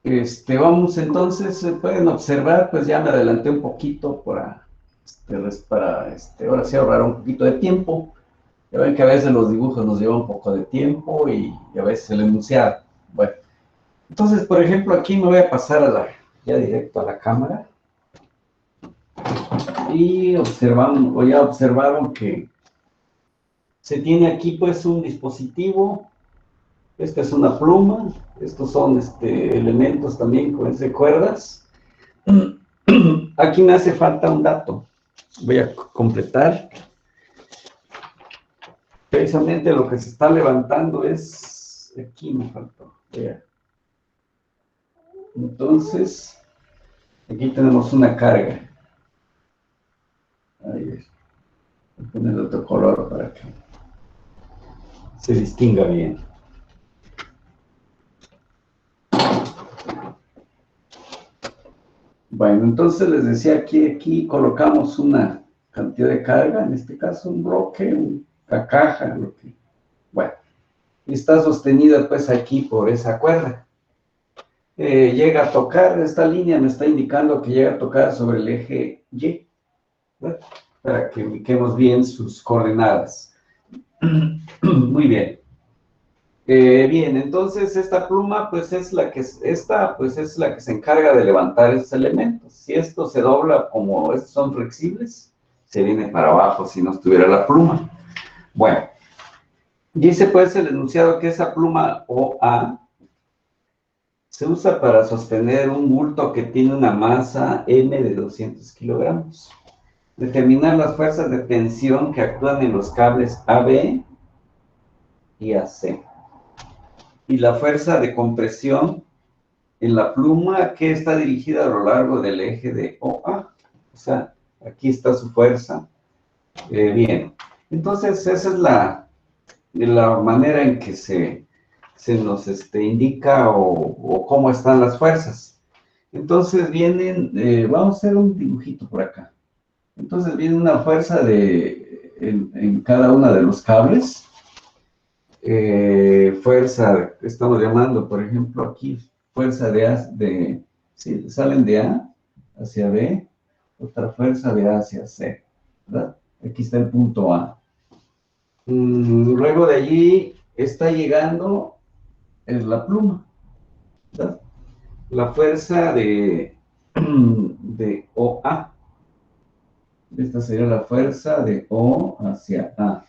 Vamos entonces, pueden observar, pues ya me adelanté un poquito ahora sí ahorrar un poquito de tiempo. Ya ven que a veces los dibujos nos llevan un poco de tiempo y a veces el enunciado. Bueno, entonces, por ejemplo, aquí me voy a pasar ya directo a la cámara y observamos, o ya observaron que se tiene aquí pues un dispositivo. Esta es una pluma, estos son elementos también con cuerdas. Aquí me hace falta un dato. Voy a completar. Precisamente lo que se está levantando es... Aquí me faltó. Vea. Entonces, aquí tenemos una carga. Ahí es. Voy a poner otro color para que se distinga bien. Bueno, entonces les decía aquí colocamos una cantidad de carga, en este caso un bloque, una caja, bueno, y está sostenida pues aquí por esa cuerda. Llega a tocar, esta línea me está indicando que llega a tocar sobre el eje Y, ¿verdad? Para que ubiquemos bien sus coordenadas. Muy bien. Bien, entonces esta pluma pues es la que se encarga de levantar esos elementos. Si esto se dobla como estos son flexibles, se viene para abajo si no estuviera la pluma. Bueno, dice pues el enunciado que esa pluma OA se usa para sostener un bulto que tiene una masa M de 200 kilogramos. Determinar las fuerzas de tensión que actúan en los cables AB y AC. Y la fuerza de compresión en la pluma que está dirigida a lo largo del eje de OA. O sea, aquí está su fuerza. Bien, entonces esa es la manera en que se nos indica o cómo están las fuerzas. Entonces vamos a hacer un dibujito por acá. Entonces viene una fuerza en cada uno de los cables. Fuerza, estamos llamando, por ejemplo, aquí, fuerza sí, salen de A hacia B, otra fuerza de A hacia C, ¿verdad? Aquí está el punto A. Luego de allí está llegando la pluma, ¿verdad? La fuerza de OA. Esta sería la fuerza de O hacia A.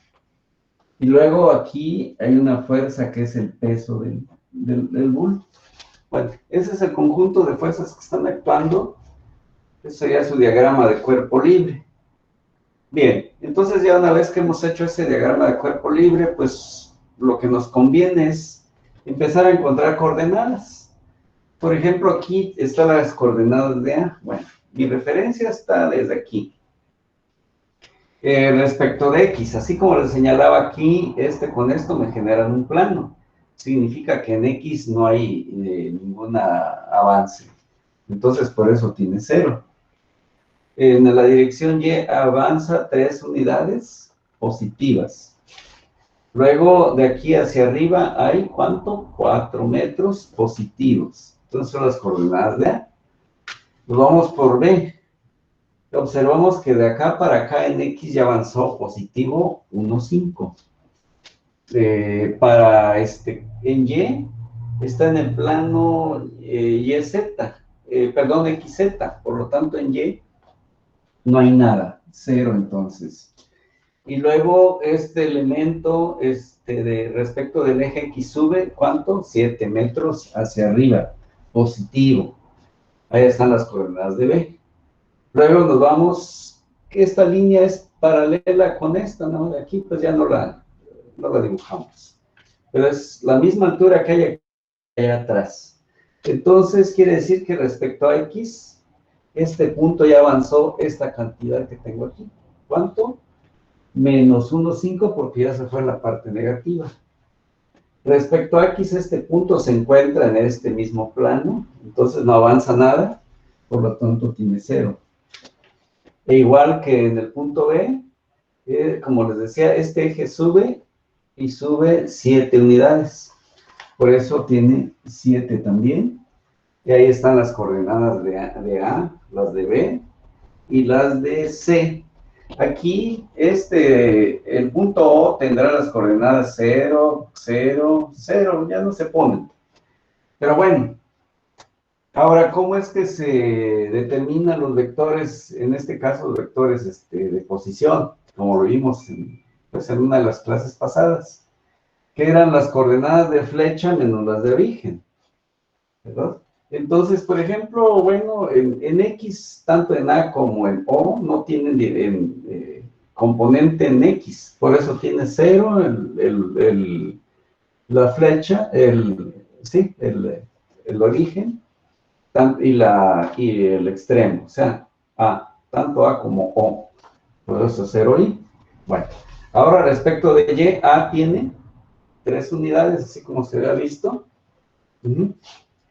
Y luego aquí hay una fuerza que es el peso del bulto. Bueno, ese es el conjunto de fuerzas que están actuando. Ese sería su diagrama de cuerpo libre. Bien, entonces ya una vez que hemos hecho ese diagrama de cuerpo libre, pues lo que nos conviene es empezar a encontrar coordenadas. Por ejemplo, aquí están las coordenadas de A. Bueno, mi referencia está desde aquí. Respecto de X, así como les señalaba aquí, con esto me generan un plano. Significa que en X no hay ningún avance. Entonces, por eso tiene 0. En la dirección Y avanza 3 unidades positivas. Luego, de aquí hacia arriba hay, ¿cuánto? 4 metros positivos. Entonces, son las coordenadas de A. Nos vamos por B. Observamos que de acá para acá en X ya avanzó positivo 1,5. En Y está en el plano YZ, perdón, XZ, por lo tanto en Y no hay nada, 0 entonces. Y luego este elemento respecto del eje X sube, ¿cuánto? 7 metros hacia arriba, positivo. Ahí están las coordenadas de B. Luego nos vamos, que esta línea es paralela con esta, ¿no? De aquí pues ya no la dibujamos. Pero es la misma altura que hay allá atrás. Entonces quiere decir que respecto a X, este punto ya avanzó esta cantidad que tengo aquí. ¿Cuánto? Menos 1,5 porque ya se fue en la parte negativa. Respecto a X, este punto se encuentra en este mismo plano, entonces no avanza nada, por lo tanto tiene 0. E igual que en el punto B, como les decía, este eje sube y sube 7 unidades. Por eso tiene 7 también. Y ahí están las coordenadas de A, las de B y las de C. Aquí, el punto O tendrá las coordenadas 0, 0, 0, ya no se ponen. Pero bueno, ahora, ¿cómo es que se determinan los vectores, en este caso los vectores de posición, como lo vimos pues, en una de las clases pasadas? Que eran las coordenadas de flecha menos las de origen, ¿verdad? Entonces, por ejemplo, bueno, en X, tanto en A como en O, no tienen componente en X, por eso tiene 0 la flecha, sí, el origen, y el extremo, o sea, A, tanto A como O, por eso 0i. Bueno, ahora respecto de Y, A tiene 3 unidades, así como se había visto.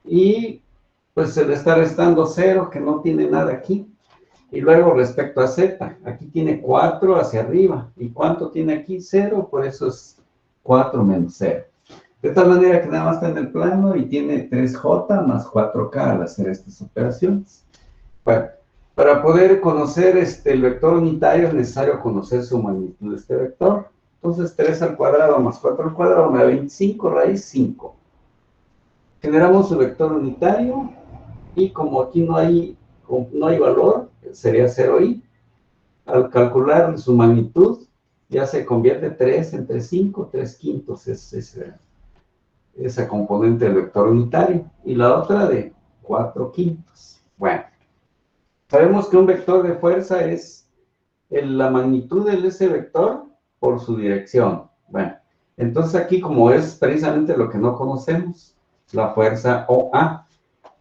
Y pues se le está restando 0, que no tiene nada aquí. Y luego respecto a Z, aquí tiene 4 hacia arriba. ¿Y cuánto tiene aquí? 0, por eso es 4 menos 0. De tal manera que nada más está en el plano y tiene 3J más 4K al hacer estas operaciones. Bueno, para poder conocer el vector unitario es necesario conocer su magnitud de este vector. Entonces 3 al cuadrado más 4 al cuadrado me da 25 raíz 5. Generamos su vector unitario y como aquí no hay valor, sería 0i. Al calcular su magnitud, ya se convierte 3 entre 5, 3 quintos es esa componente del vector unitario. Y la otra de 4 quintos. Bueno, sabemos que un vector de fuerza es la magnitud de ese vector por su dirección. Bueno, entonces aquí como es precisamente lo que no conocemos, la fuerza OA,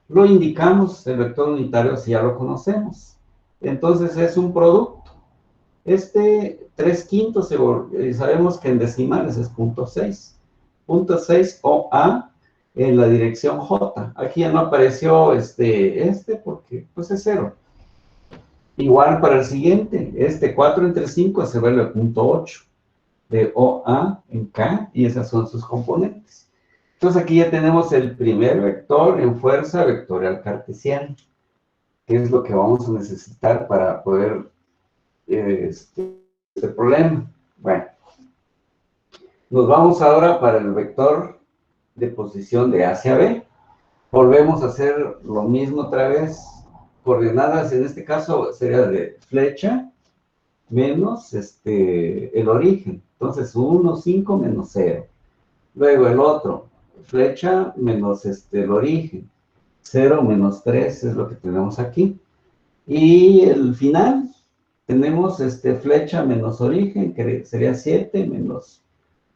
lo indicamos el vector unitario si ya lo conocemos. Entonces es un producto. 3 quintos sabemos que en decimales es 0.6. 0.6 OA en la dirección J. Aquí ya no apareció porque pues es 0. Igual para el siguiente, 4 entre 5 se vuelve 0.8 de OA en K y esas son sus componentes. Entonces aquí ya tenemos el primer vector en fuerza vectorial cartesiana, que es lo que vamos a necesitar para poder este problema. Bueno, nos vamos ahora para el vector de posición de A hacia B. Volvemos a hacer lo mismo otra vez. Coordenadas, en este caso, sería de flecha menos el origen. Entonces, 1, 5 menos 0. Luego el otro, flecha menos el origen. 0 menos 3 es lo que tenemos aquí. Y el final, tenemos flecha menos origen, que sería 7 menos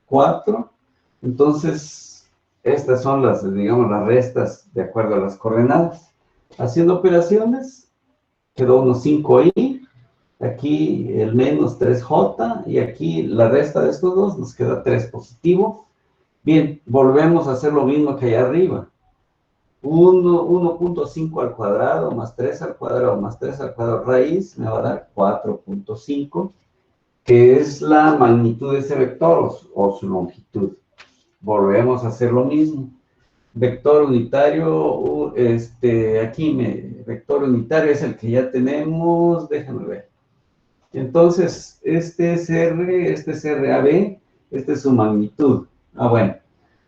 4. Entonces, estas son digamos, las restas de acuerdo a las coordenadas. Haciendo operaciones, quedó unos 5i, aquí el menos 3j, y aquí la resta de estos dos nos queda 3 positivo. Bien, volvemos a hacer lo mismo que allá arriba. 1.5 al cuadrado más 3 al cuadrado más 3 al cuadrado raíz me va a dar 4.5, que es la magnitud de ese vector o su longitud. Volvemos a hacer lo mismo. Vector unitario, vector unitario es el que ya tenemos, déjame ver. Entonces, este es RAB, esta es su magnitud. Bueno,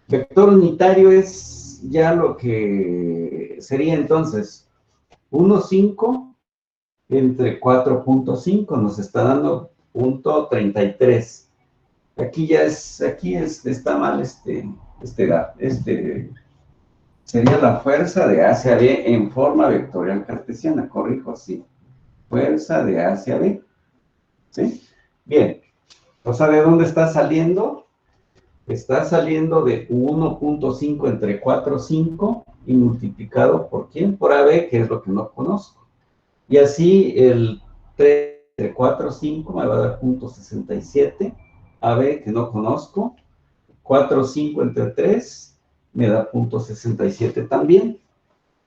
vector unitario es ya lo que sería entonces 1,5 entre 4.5 nos está dando 0.33. Aquí está mal sería la fuerza de A hacia B en forma vectorial cartesiana, corrijo así. Fuerza de A hacia B. ¿Sí? Bien. O sea, ¿de dónde está saliendo? Está saliendo de 1.5 entre 4,5 y multiplicado por ¿quién? Por AB, que es lo que no conozco. Y así el 3 entre 4,5 me va a dar 0.67. AB, que no conozco. 4,5 entre 3 me da 0.67 también.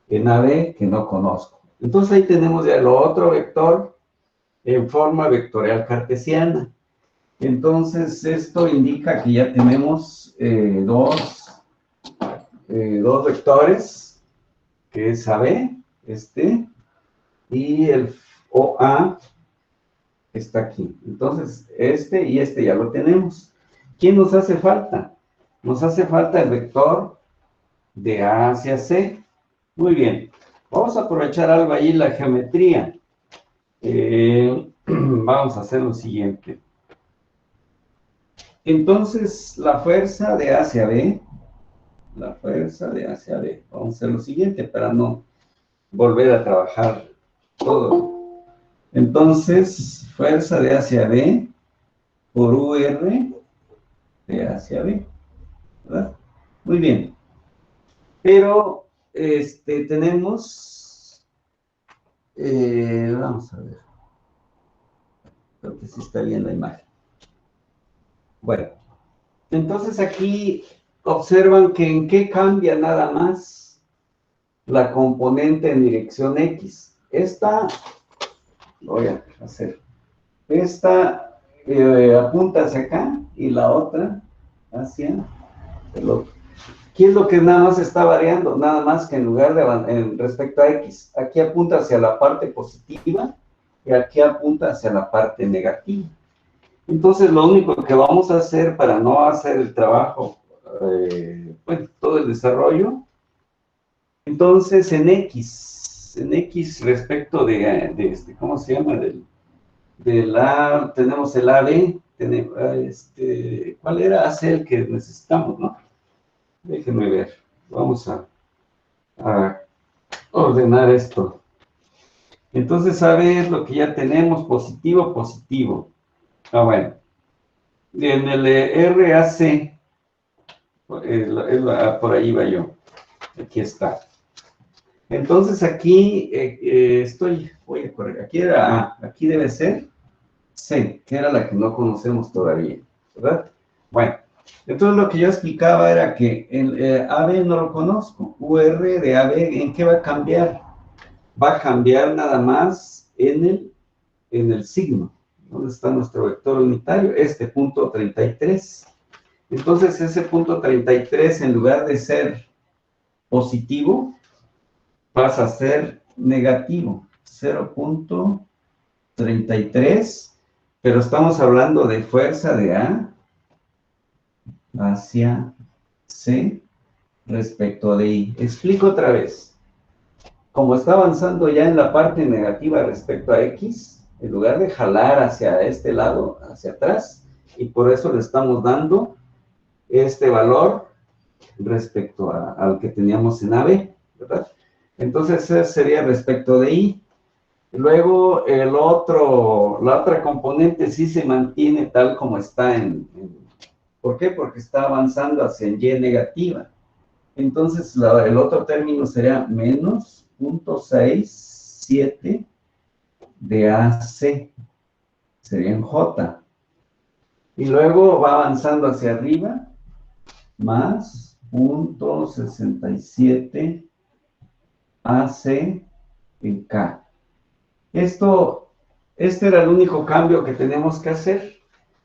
En AB, que no conozco. Entonces ahí tenemos ya el otro vector en forma vectorial cartesiana. Entonces esto indica que ya tenemos dos vectores que es AB, y el OA está aquí. Entonces, y este ya lo tenemos. ¿Quién nos hace falta? Nos hace falta el vector de A hacia C. Muy bien. Vamos a aprovechar algo ahí, la geometría. Vamos a hacer lo siguiente. Entonces, la fuerza de A hacia B, vamos a hacer lo siguiente para no volver a trabajar todo. Entonces, fuerza de A hacia B por UR de A hacia B, ¿verdad? Muy bien. Pero, tenemos, vamos a ver, creo que sí está bien la imagen. Bueno, entonces aquí observan que en qué cambia nada más la componente en dirección X. Esta, voy a hacer, esta apunta hacia acá y la otra hacia el otro. ¿Qué es lo que nada más está variando? Nada más que en lugar de respecto a X, aquí apunta hacia la parte positiva y aquí apunta hacia la parte negativa. Entonces, lo único que vamos a hacer para no hacer el trabajo, bueno, todo el desarrollo, entonces en X respecto ¿cómo se llama? Tenemos el AB, tenemos, ¿cuál era? Hace el que necesitamos, ¿no? Déjenme ver, vamos a ordenar esto. Entonces, AB es lo que ya tenemos, positivo, positivo. Ah, bueno. En el RAC, por ahí va yo. Aquí está. Entonces aquí voy a correr. Aquí era A, aquí debe ser C, que era la que no conocemos todavía, ¿verdad? Bueno, entonces lo que yo explicaba era que el AB no lo conozco. UR de AB, ¿en qué va a cambiar? Va a cambiar nada más en el signo. ¿Dónde está nuestro vector unitario? Punto 33. Entonces ese punto 33, en lugar de ser positivo, pasa a ser negativo, 0.33, pero estamos hablando de fuerza de A hacia C respecto de I. Explico otra vez. Como está avanzando ya en la parte negativa respecto a X, en lugar de jalar hacia este lado, hacia atrás, y por eso le estamos dando este valor respecto al que teníamos en AB, ¿verdad? Entonces, ese sería respecto de I. Luego, la otra componente sí se mantiene tal como está ¿por qué? Porque está avanzando hacia Y negativa. Entonces, el otro término sería menos 0.67 de AC. Sería en J. Y luego va avanzando hacia arriba, más 0.67 AC en K. Este era el único cambio que tenemos que hacer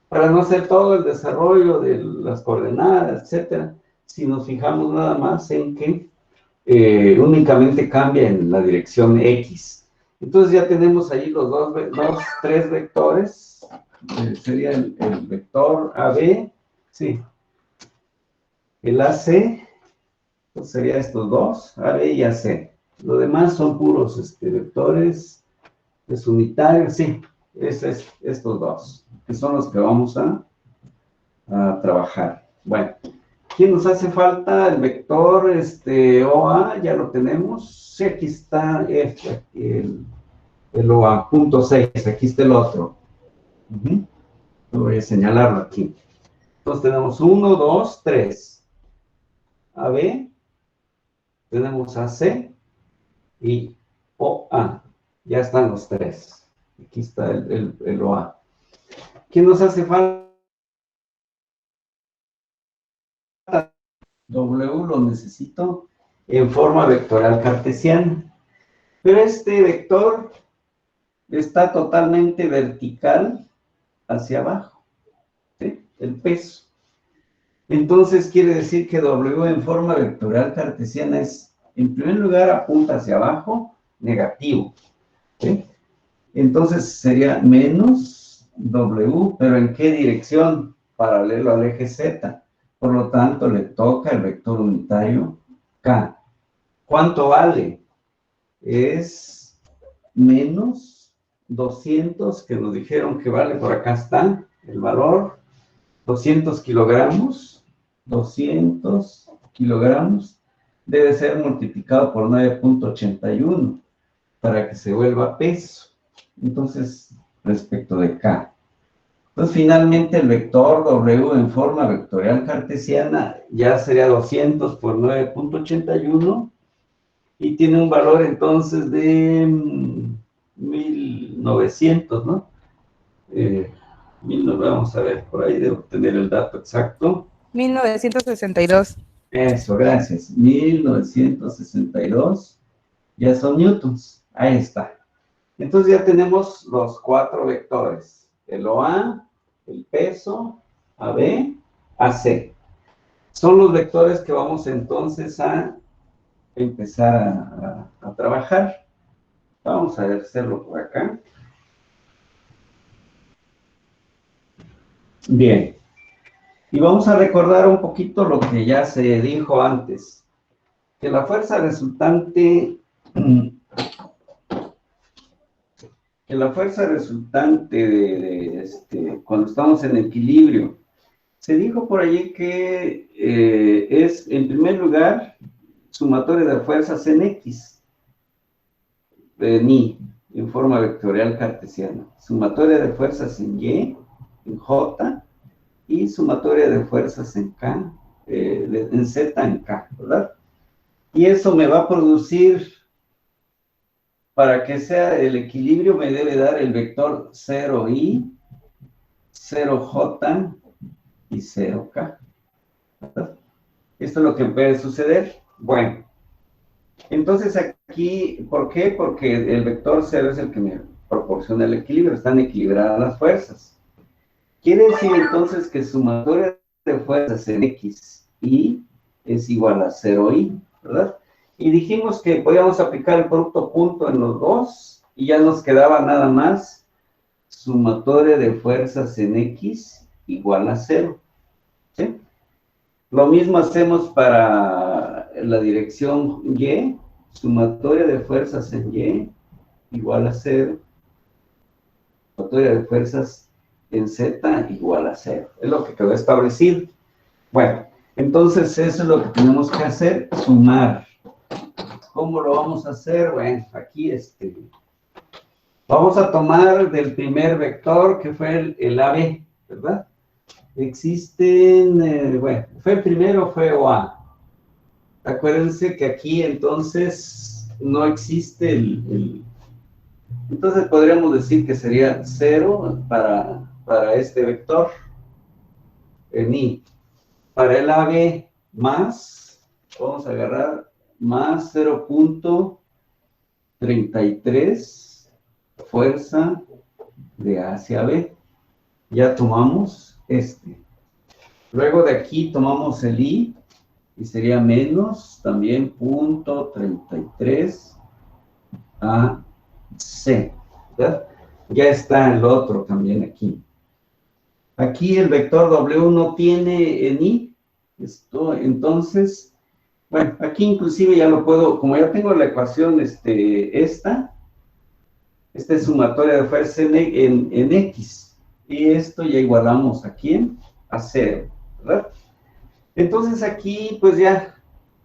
para no hacer todo el desarrollo de las coordenadas, etcétera. Si nos fijamos nada más en que únicamente cambia en la dirección X. Entonces ya tenemos ahí los tres vectores. Sería el vector AB, sí. El AC, pues sería estos dos, AB y AC. Lo demás son puros vectores unitarios, sí. Estos dos, que son los que vamos a trabajar. Bueno. ¿Quién nos hace falta? El vector OA, ya lo tenemos. Sí, aquí está el OA, punto 6, aquí está el otro. Voy a señalarlo aquí. Entonces tenemos 1, 2, 3. AB, tenemos AC y OA. Ya están los tres. Aquí está el OA. ¿Quién nos hace falta? W lo necesito en forma vectorial cartesiana. Pero este vector está totalmente vertical hacia abajo, ¿sí? El peso. Entonces quiere decir que W en forma vectorial cartesiana es En primer lugar, apunta hacia abajo, negativo. ¿Sí? Entonces sería menos W, pero ¿en qué dirección? Paralelo al eje Z. Por lo tanto, le toca el vector unitario K. ¿Cuánto vale? Es menos 200, que nos dijeron que vale, por acá está el valor, 200 kilogramos, 200 kilogramos, debe ser multiplicado por 9.81 para que se vuelva peso. Entonces, respecto de K. Entonces, finalmente, el vector W en forma vectorial cartesiana ya sería 200 por 9.81 y tiene un valor entonces de 1900, ¿no? Vamos a ver, por ahí debo tener el dato exacto. 1962. Eso, gracias. 1962, ya son newtons. Ahí está. Entonces ya tenemos los 4 vectores. El OA, el peso, AB, AC. Son los vectores que vamos entonces a empezar a trabajar. Vamos a hacerlo por acá. Bien. Y vamos a recordar un poquito lo que ya se dijo antes. Que la fuerza resultante... cuando estamos en equilibrio, se dijo por allí que es, en primer lugar, sumatoria de fuerzas en X, ni, en forma vectorial cartesiana. Sumatoria de fuerzas en Y, en J, y sumatoria de fuerzas en K, en Z, en K, ¿verdad? Y eso me va a producir, para que sea el equilibrio, me debe dar el vector 0i, 0j y 0k. ¿Verdad? Esto es lo que puede suceder. Bueno, entonces aquí, ¿por qué? Porque el vector 0 es el que me proporciona el equilibrio, están equilibradas las fuerzas. Quiere decir entonces que sumatoria de fuerzas en X y es igual a 0i, ¿verdad? Y dijimos que podíamos aplicar el producto punto en los dos y ya nos quedaba nada más sumatoria de fuerzas en X igual a 0. ¿Sí? Lo mismo hacemos para la dirección Y, sumatoria de fuerzas en Y igual a 0, sumatoria de fuerzas en Z igual a 0. Es lo que quedó establecido. Bueno, entonces eso es lo que tenemos que hacer, sumar. ¿Cómo lo vamos a hacer? Bueno, aquí vamos a tomar del primer vector que fue el AB, ¿verdad? Existen, bueno, ¿fue el primero o fue OA? Acuérdense que aquí entonces no existe entonces podríamos decir que sería 0 para este vector, en I. Para el AB más, vamos a agarrar más 0.33 fuerza de A hacia B. Ya tomamos este. Luego de aquí tomamos el I y sería menos también 0.33 a C, ¿verdad? Ya está el otro también aquí. Aquí el vector W no tiene en I, entonces, bueno, aquí inclusive ya lo puedo, como ya tengo la ecuación, esta es sumatoria de fuerza en X, y esto ya igualamos aquí a 0, ¿verdad? Entonces aquí, pues ya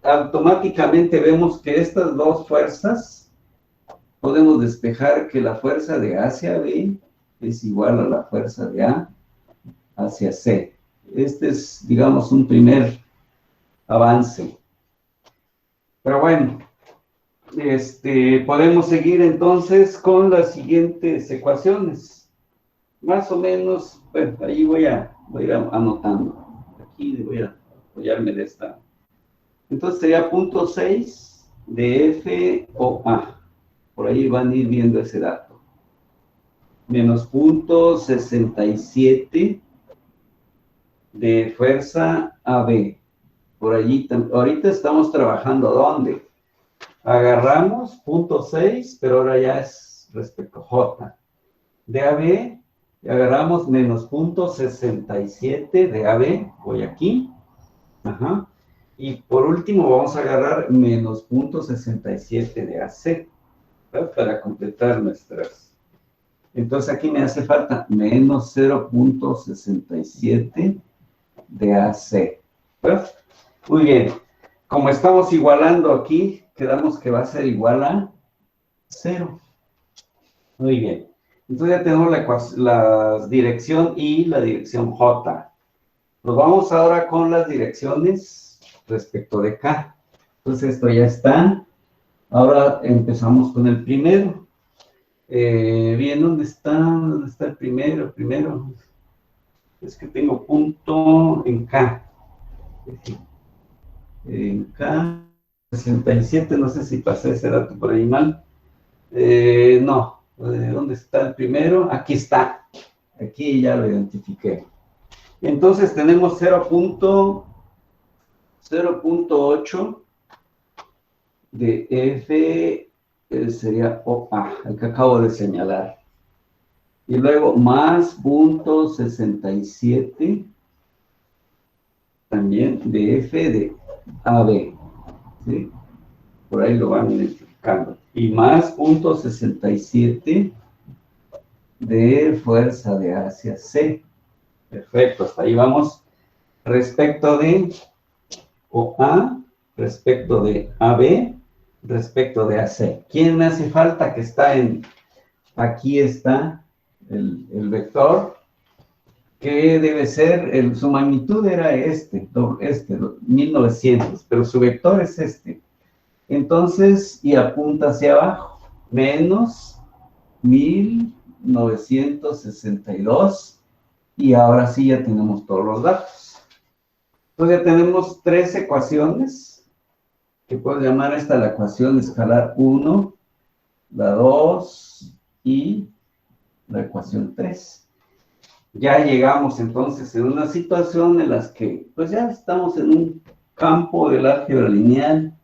automáticamente vemos que estas dos fuerzas, podemos despejar que la fuerza de A hacia B es igual a la fuerza de A hacia C. Este es, digamos, un primer avance. Pero bueno, podemos seguir entonces con las siguientes ecuaciones. Más o menos, bueno, ahí voy a ir anotando. Aquí voy a apoyarme de esta. Entonces sería punto 6 de F o A. Por ahí van a ir viendo ese dato. Menos punto 67 de fuerza AB. Por allí, ahorita estamos trabajando ¿dónde? Agarramos punto 6, pero ahora ya es respecto a J. De AB, agarramos menos punto 67 de AB, voy aquí. Ajá. Y por último vamos a agarrar menos punto 67 de AC, ¿verdad? Para completar nuestras. Entonces aquí me hace falta menos 0.67 de AC, ¿verdad? Muy bien. Como estamos igualando aquí, quedamos que va a ser igual a 0. Muy bien. Entonces ya tenemos la dirección I y la dirección J. Nos vamos ahora con las direcciones respecto de K. Entonces esto ya está. Ahora empezamos con el primero. Bien, ¿dónde está? ¿Dónde está el primero? Primero. Es que tengo punto en K. En K, 67, no sé si pasé ese dato por ahí mal. No. ¿Dónde está el primero? Aquí está. Aquí ya lo identifiqué. Entonces tenemos 0.8 de F, sería OA, el que acabo de señalar. Y luego más punto 67 también de F de AB. ¿Sí? Por ahí lo van identificando. Y más punto 67 de fuerza de A hacia C. Perfecto, hasta ahí vamos. Respecto de OA, respecto de AB, respecto de AC. ¿Quién me hace falta que está en... Aquí está el vector, que debe ser, su magnitud era este, 1900, pero su vector es este. Entonces, y apunta hacia abajo, menos 1962, y ahora sí ya tenemos todos los datos. Entonces ya tenemos 3 ecuaciones, que puedo llamar esta la ecuación escalar 1, la 2 y la ecuación 3. Ya llegamos entonces en una situación en la que pues ya estamos en un campo del álgebra lineal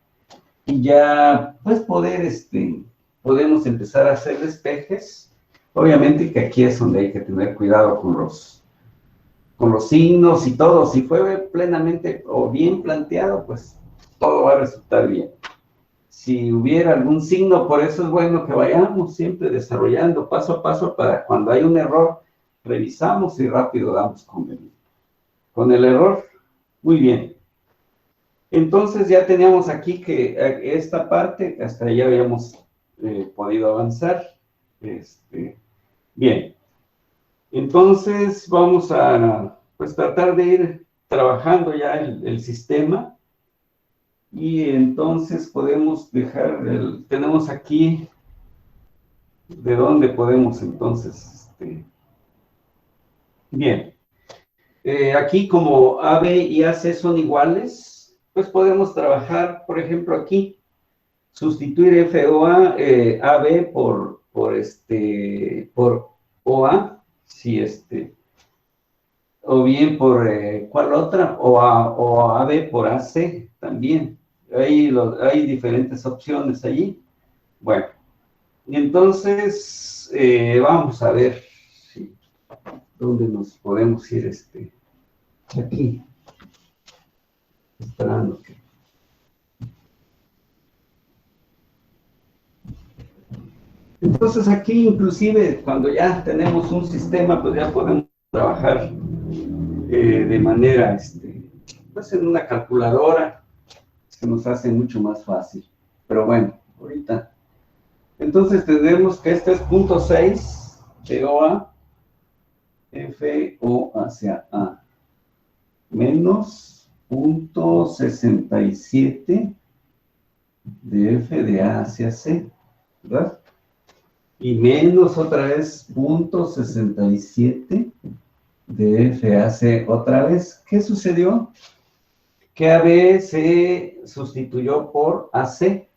y ya pues podemos empezar a hacer despejes. Obviamente que aquí es donde hay que tener cuidado con los signos y todo. Si fue plenamente o bien planteado, pues todo va a resultar bien. Si hubiera algún signo, por eso es bueno que vayamos siempre desarrollando paso a paso para cuando hay un error, revisamos y rápido damos con el error. Muy bien. Entonces ya teníamos aquí que esta parte, hasta ahí habíamos podido avanzar. Bien. Entonces vamos a pues, tratar de ir trabajando ya el sistema. Y entonces podemos dejar, tenemos aquí, ¿de dónde podemos entonces? Bien, aquí como AB y AC son iguales, pues podemos trabajar, por ejemplo, aquí, sustituir FOA, AB por OA, si o bien por, ¿cuál otra? O AB por AC también. Hay diferentes opciones allí. Bueno, entonces vamos a ver dónde nos podemos ir aquí. Esperando que... Entonces aquí inclusive cuando ya tenemos un sistema, pues ya podemos trabajar de manera, pues en una calculadora, se nos hace mucho más fácil. Pero bueno, ahorita. Entonces tendremos que este es punto 6 de OA, FO hacia A, menos punto 67 de F de A hacia C, ¿verdad? Y menos otra vez punto 67 de F hacia otra vez. ¿Qué sucedió? Que AB se sustituyó por AC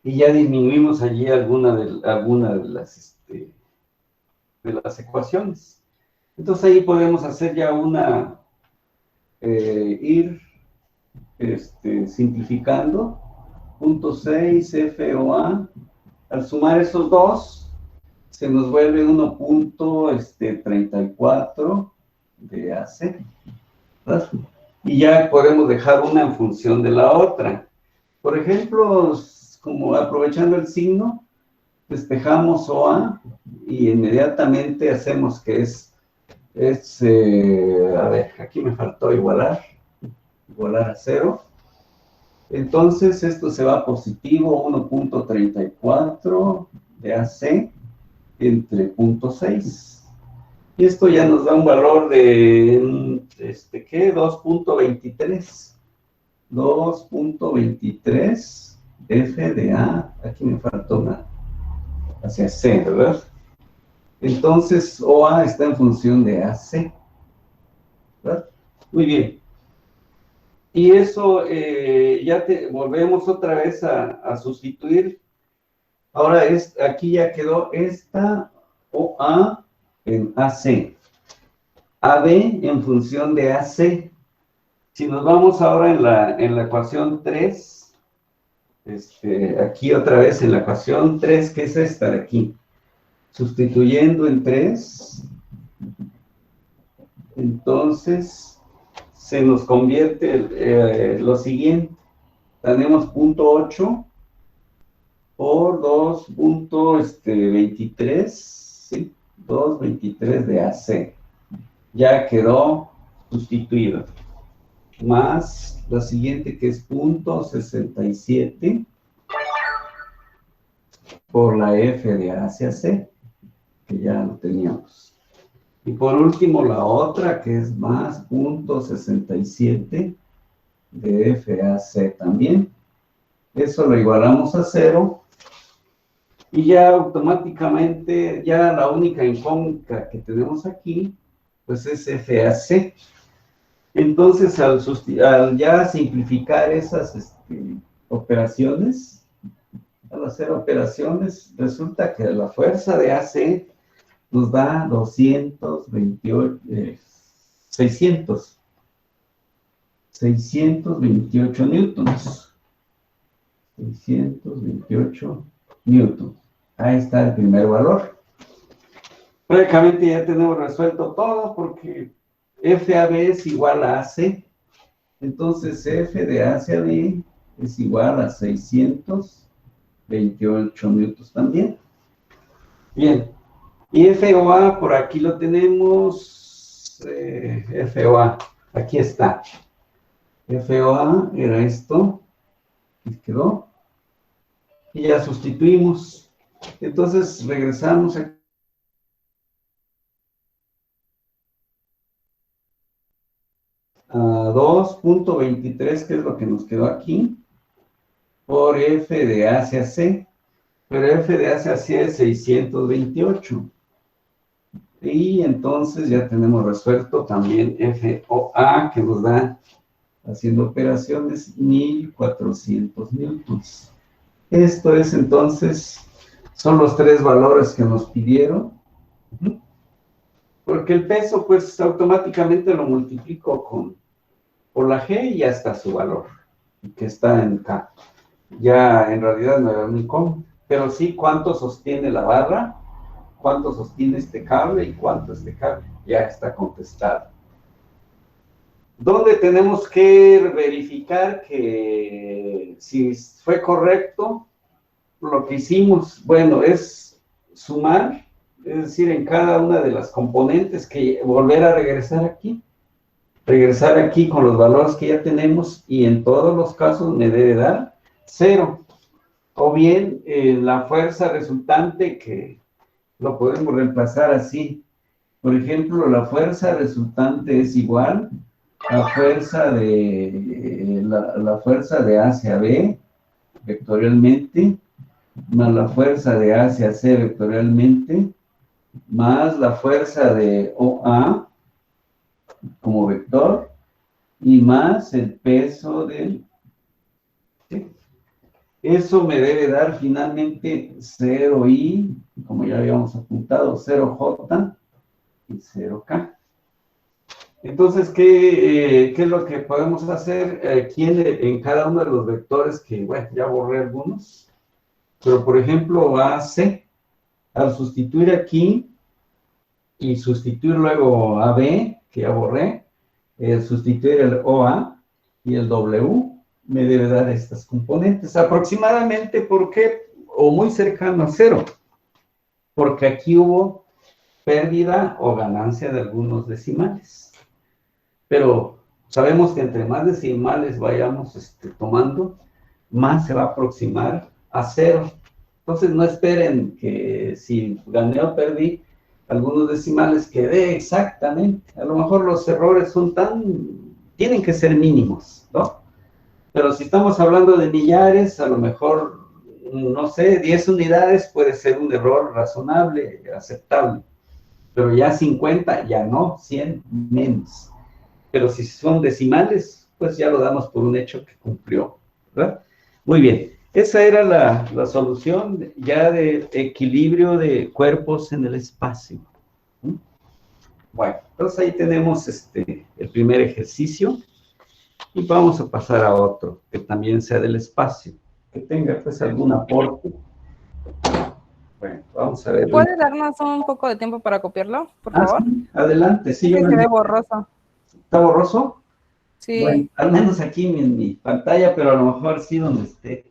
y ya disminuimos allí alguna de las ecuaciones. Entonces ahí podemos hacer ya ir simplificando 0.6 FOA. Al sumar esos dos, se nos vuelve 1.34 de AC, ¿verdad? Y ya podemos dejar una en función de la otra. Por ejemplo, como aprovechando el signo, despejamos OA y inmediatamente hacemos que a ver, aquí me faltó igualar a 0. Entonces esto se va positivo, 1.34 de AC entre 0.6. Y esto ya nos da un valor de, ¿qué? 2.23. 2.23 F de A. Aquí me faltó una hacia C, ¿verdad? Entonces, OA está en función de AC, ¿verdad? Muy bien. Y eso volvemos otra vez a sustituir. Ahora aquí ya quedó esta OA en AC. AB en función de AC. Si nos vamos ahora en la ecuación 3, aquí otra vez en la ecuación 3, que es esta de aquí. Sustituyendo en 3, entonces se nos convierte lo siguiente. Tenemos 0.8 por 2.23, ¿sí? 2.23 de AC. Ya quedó sustituido. Más la siguiente, que es 0.67 por la F de A hacia C, que ya lo teníamos. Y por último, la otra, que es más 0.67 de FAC también. Eso lo igualamos a 0. Y ya automáticamente, ya la única incógnita que tenemos aquí, pues es FAC. Entonces, al ya simplificar esas operaciones, al hacer operaciones, resulta que la fuerza de AC nos da 628 newtons. 628 newtons. Ahí está el primer valor. Prácticamente ya tenemos resuelto todo porque FAB es igual a AC. Entonces F de A hacia B es igual a 628 newtons también. Bien. Y FOA, por aquí lo tenemos. FOA, aquí está. FOA era esto. Aquí quedó. Y ya sustituimos. Entonces regresamos aquí. A 2.23, que es lo que nos quedó aquí, por F de A hacia C. Pero F de A hacia C es 628. Y entonces ya tenemos resuelto también FOA, que nos da, haciendo operaciones, 1400 newtons. Esto es entonces, son los tres valores que nos pidieron. Porque el peso, pues automáticamente lo multiplico por la G y ya está su valor, que está en K. Ya en realidad no era ni cómo, pero sí cuánto sostiene la barra, cuánto sostiene este cable y cuánto este cable. Ya está contestado. ¿Dónde tenemos que verificar que si fue correcto lo que hicimos? Bueno, es sumar, es decir, en cada una de las componentes, que volver a regresar aquí con los valores que ya tenemos, y en todos los casos me debe dar 0. O bien la fuerza resultante, que lo podemos reemplazar así. Por ejemplo, la fuerza resultante es igual a la fuerza de A hacia B vectorialmente, más la fuerza de A hacia C vectorialmente, más la fuerza de OA como vector, y más el peso del... ¿sí? Eso me debe dar finalmente 0I, como ya habíamos apuntado, 0J y 0K. Entonces, ¿qué es lo que podemos hacer aquí en cada uno de los vectores que, bueno, ya borré algunos? Pero, por ejemplo, AC, al sustituir aquí y sustituir luego AB, que ya borré, sustituir el OA y el W, me debe dar estas componentes. Aproximadamente, ¿por qué? O muy cercano a cero, porque aquí hubo pérdida o ganancia de algunos decimales. Pero sabemos que entre más decimales vayamos tomando, más se va a aproximar a cero. Entonces no esperen que si gané o perdí algunos decimales que dé exactamente. A lo mejor los errores tienen que ser mínimos, ¿no? Pero si estamos hablando de millares, a lo mejor, no sé, 10 unidades puede ser un error razonable, aceptable. Pero ya 50, ya no, 100 menos. Pero si son decimales, pues ya lo damos por un hecho que cumplió, ¿verdad? Muy bien, esa era la solución ya de equilibrio de cuerpos en el espacio. Bueno, entonces ahí tenemos el primer ejercicio y vamos a pasar a otro, que también sea del espacio, que tenga pues algún aporte. Bueno, vamos a ver. ¿Puede darnos un poco de tiempo para copiarlo, por favor? Sí, adelante, sí. Es que se ve borroso. ¿Está borroso? Bueno, Sí. al menos aquí en mi pantalla, pero a lo mejor sí donde esté.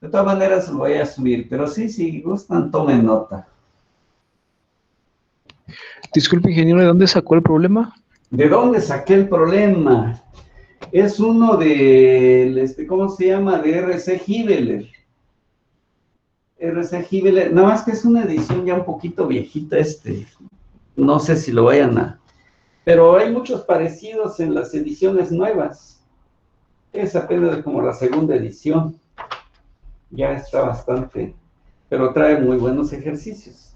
De todas maneras lo voy a subir, pero sí, si gustan, tomen nota. Disculpe, ingeniero, ¿de dónde sacó el problema? ¿De dónde saqué el problema? Es uno de, ¿cómo se llama? De RC Gibeler. RC Gibeler, nada más que es una edición ya un poquito viejita, no sé si lo vayan a... Pero hay muchos parecidos en las ediciones nuevas. Es apenas como la segunda edición. Ya está bastante, pero trae muy buenos ejercicios.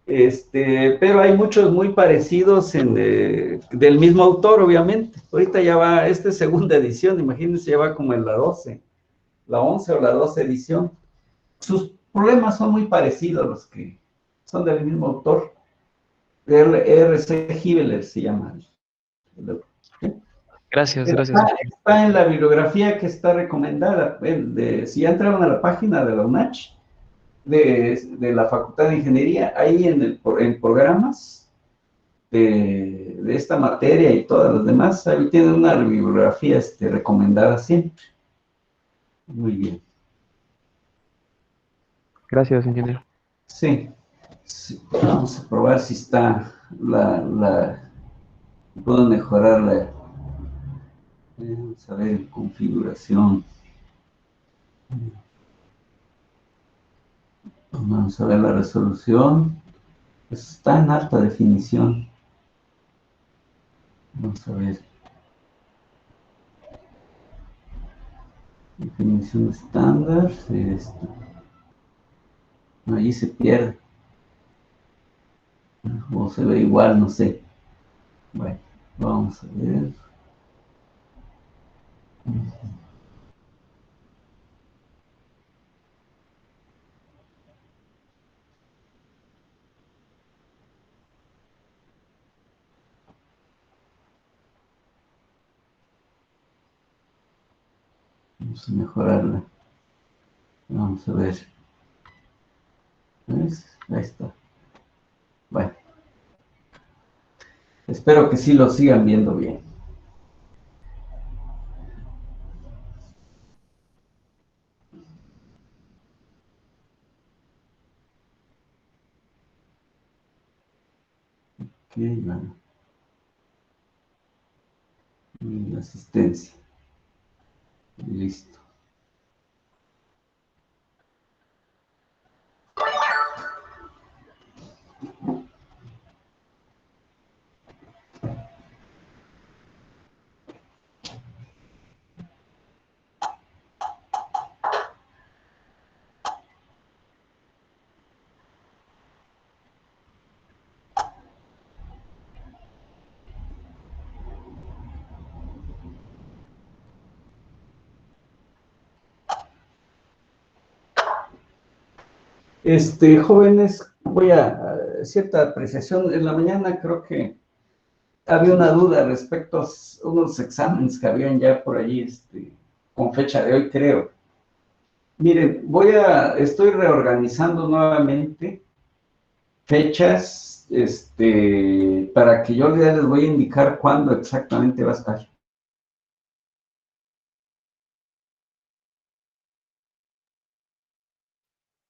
Pero hay muchos muy parecidos del mismo autor, obviamente. Ahorita ya va, esta es segunda edición, imagínense, ya va como en la 12, la 11 o la 12 edición. Sus problemas son muy parecidos, los que son del mismo autor. R.C. Gibeler se llama. Gracias, gracias. Está en la bibliografía que está recomendada. Si ya entraron a la página de la UNACH, de la Facultad de Ingeniería, ahí en programas de esta materia y todas las demás, ahí tienen una bibliografía recomendada siempre. Muy bien. Gracias, ingeniero. Sí. Vamos a probar si está puedo mejorar vamos a ver, configuración. Vamos a ver la resolución. Está en alta definición. Vamos a ver. Definición estándar. Ahí se pierde. O se ve igual, no sé. Bueno, vamos a ver. Vamos a mejorarla. Vamos a ver. ¿Ves? Ahí está. Bueno. Espero que sí lo sigan viendo bien. Ok, bueno. Y la asistencia. Y listo. Jóvenes, voy a cierta apreciación. En la mañana creo que había una duda respecto a unos exámenes que habían ya por ahí, con fecha de hoy, creo. Miren, estoy reorganizando nuevamente fechas, para que yo ya les voy a indicar cuándo exactamente va a estar.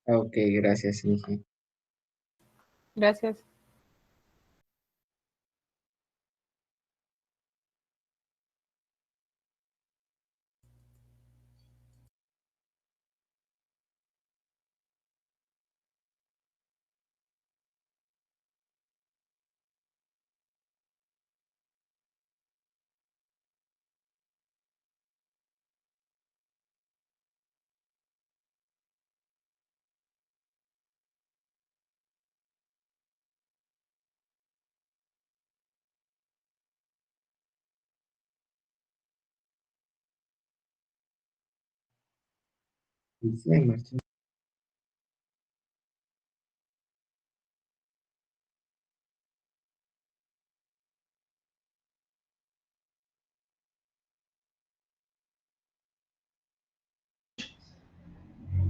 Ok, gracias, Inge. Gracias. Sí, Martín.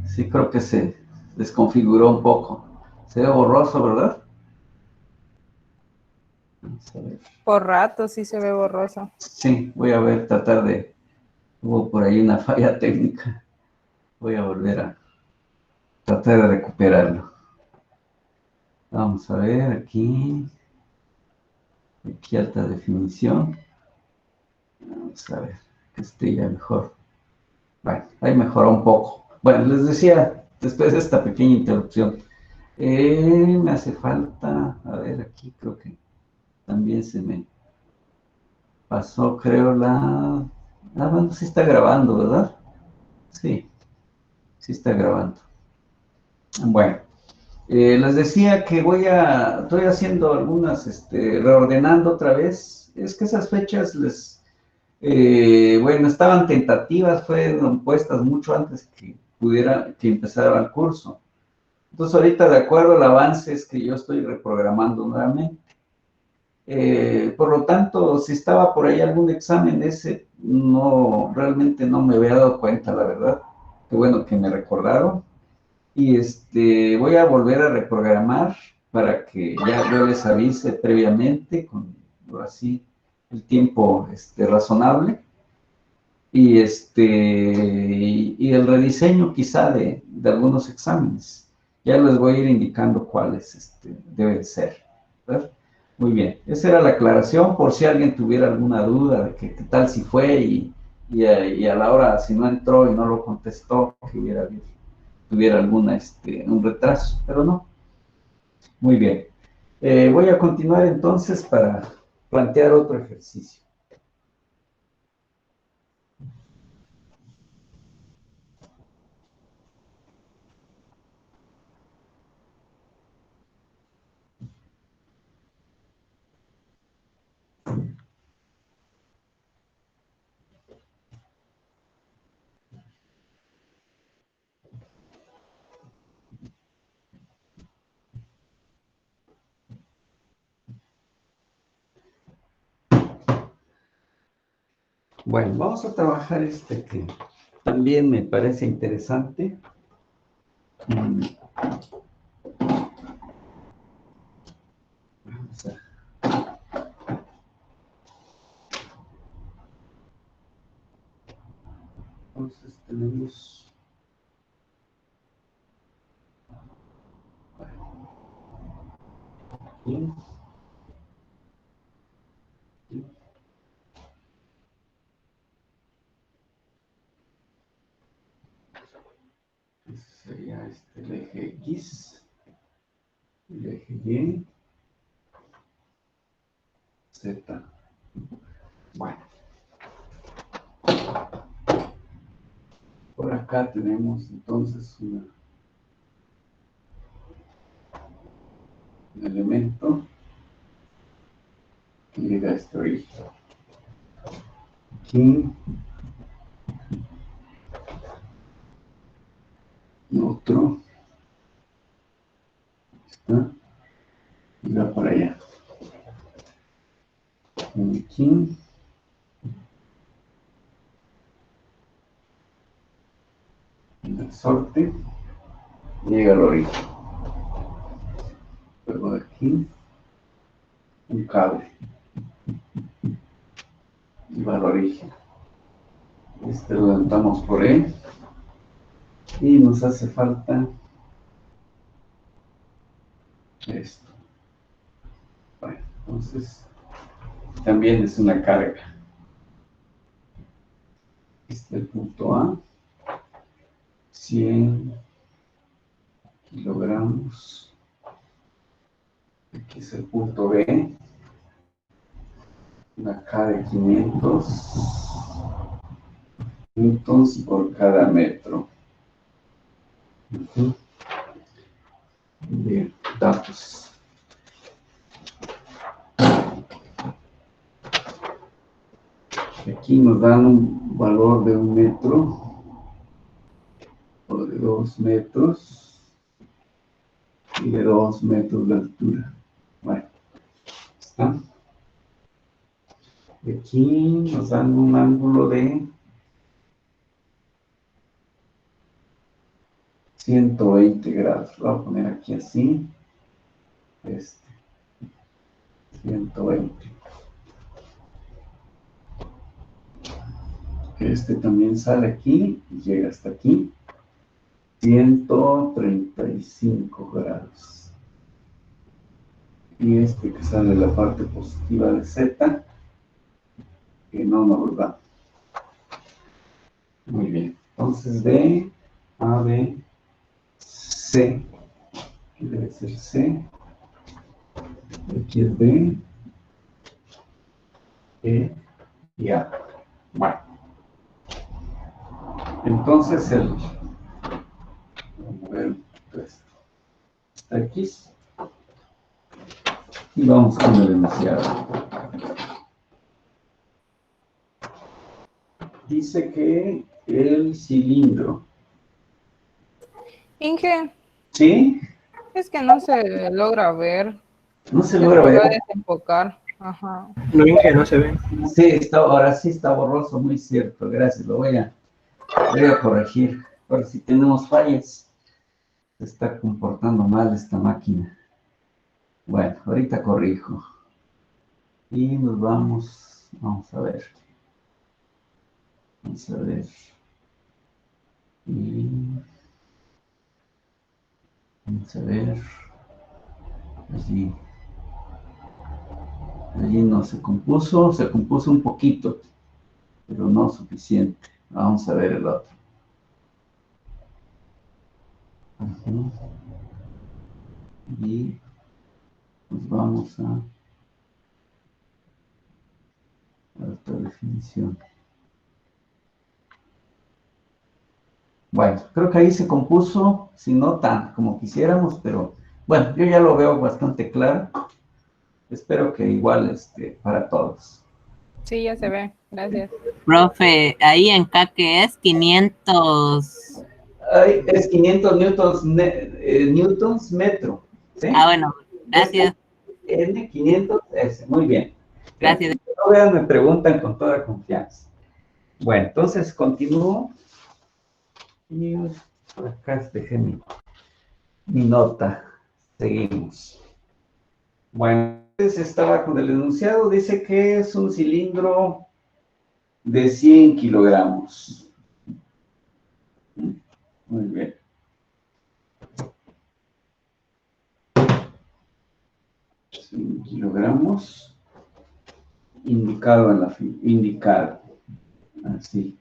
Sí, creo que se desconfiguró un poco. Se ve borroso, ¿verdad? Vamos a ver. Por rato sí se ve borroso. Sí, voy a ver, tratar de... Hubo por ahí una falla técnica. Voy a volver a tratar de recuperarlo. Vamos a ver aquí. Aquí alta definición. Vamos a ver que esté ya mejor. Bueno, ahí mejoró un poco. Bueno, les decía, después de esta pequeña interrupción, me hace falta, a ver, aquí creo que también se me pasó, creo, bueno, sí está grabando, ¿verdad? Sí, sí está grabando. Bueno, les decía que estoy haciendo algunas, reordenando otra vez. Es que esas fechas bueno, estaban tentativas, fueron puestas mucho antes que empezara el curso. Entonces, ahorita, de acuerdo al avance, es que yo estoy reprogramando nuevamente. Por lo tanto, si estaba por ahí algún examen ese, no, realmente no me había dado cuenta, la verdad. Qué bueno que me recordaron. Y voy a volver a reprogramar para que ya yo les avise previamente, con así el tiempo razonable. Y el rediseño quizá de algunos exámenes. Ya les voy a ir indicando cuáles deben ser, ¿verdad? Muy bien, esa era la aclaración por si alguien tuviera alguna duda de que qué tal si fue y a la hora, si no entró y no lo contestó, que tuviera un retraso, pero no. Muy bien. Voy a continuar entonces para plantear otro ejercicio. Bueno, vamos a trabajar que también me parece interesante. Vamos a- Entonces tenemos... Aquí, aquí. Ese sería el eje X, el eje Y, Z. Bueno, por acá tenemos entonces un elemento que llega a este origen. Aquí, otro, está, y va para allá. Aquí. El resorte. Llega al origen. Luego de aquí. Un cable. Y va al origen. Este lo levantamos por él. Y nos hace falta esto. Bueno, entonces también es una carga. Este es el punto A. 100 kilogramos. Aquí es el punto B. Una K de 500 newtons por cada metro. Bien, datos. Aquí nos dan un valor de 1 metro o de 2 metros y de 2 metros de altura. Bueno, está. Aquí nos dan un ángulo de 120 grados. Lo voy a poner aquí así. 120. Este también sale aquí y llega hasta aquí. 135 grados. Y este que sale la parte positiva de Z, que no nos da. Muy bien. Entonces D, A, B, C. Aquí debe ser C. Aquí es B, E y A. Bueno. Entonces vamos a ver esto. Está aquí. Y vamos con el enunciado. Dice que el cilindro. Inge, ¿Sí? es que no se logra ver. No se Se logra volvió a ver. desenfocar. Ajá. No, Inge, no se ve. Sí, ahora sí está borroso, muy cierto. Gracias, lo voy a corregir. Por si tenemos fallas. Se está comportando mal esta máquina. Bueno, ahorita corrijo. Y nos vamos a ver. Vamos a ver. Y vamos a ver. Allí no se compuso un poquito, pero no suficiente. Vamos a ver el otro. Ujú. Y nos vamos a otra definición. Bueno, creo que ahí se compuso, si no tan como quisiéramos, pero bueno, yo ya lo veo bastante claro. Espero que igual para todos. Sí, ya se ve. Gracias. Profe, ahí en K que es 500. Ahí es 500 newtons metro. ¿Sí? Ah, bueno, gracias. N 500 S. Muy bien. Gracias. No vean, me preguntan con toda confianza. Bueno, entonces continúo. Y por acá dejé mi nota. Seguimos. Bueno, entonces estaba con el enunciado. Dice que es un cilindro de 100 kilogramos. Muy bien. Kilogramos. Indicado en la indicado. Así.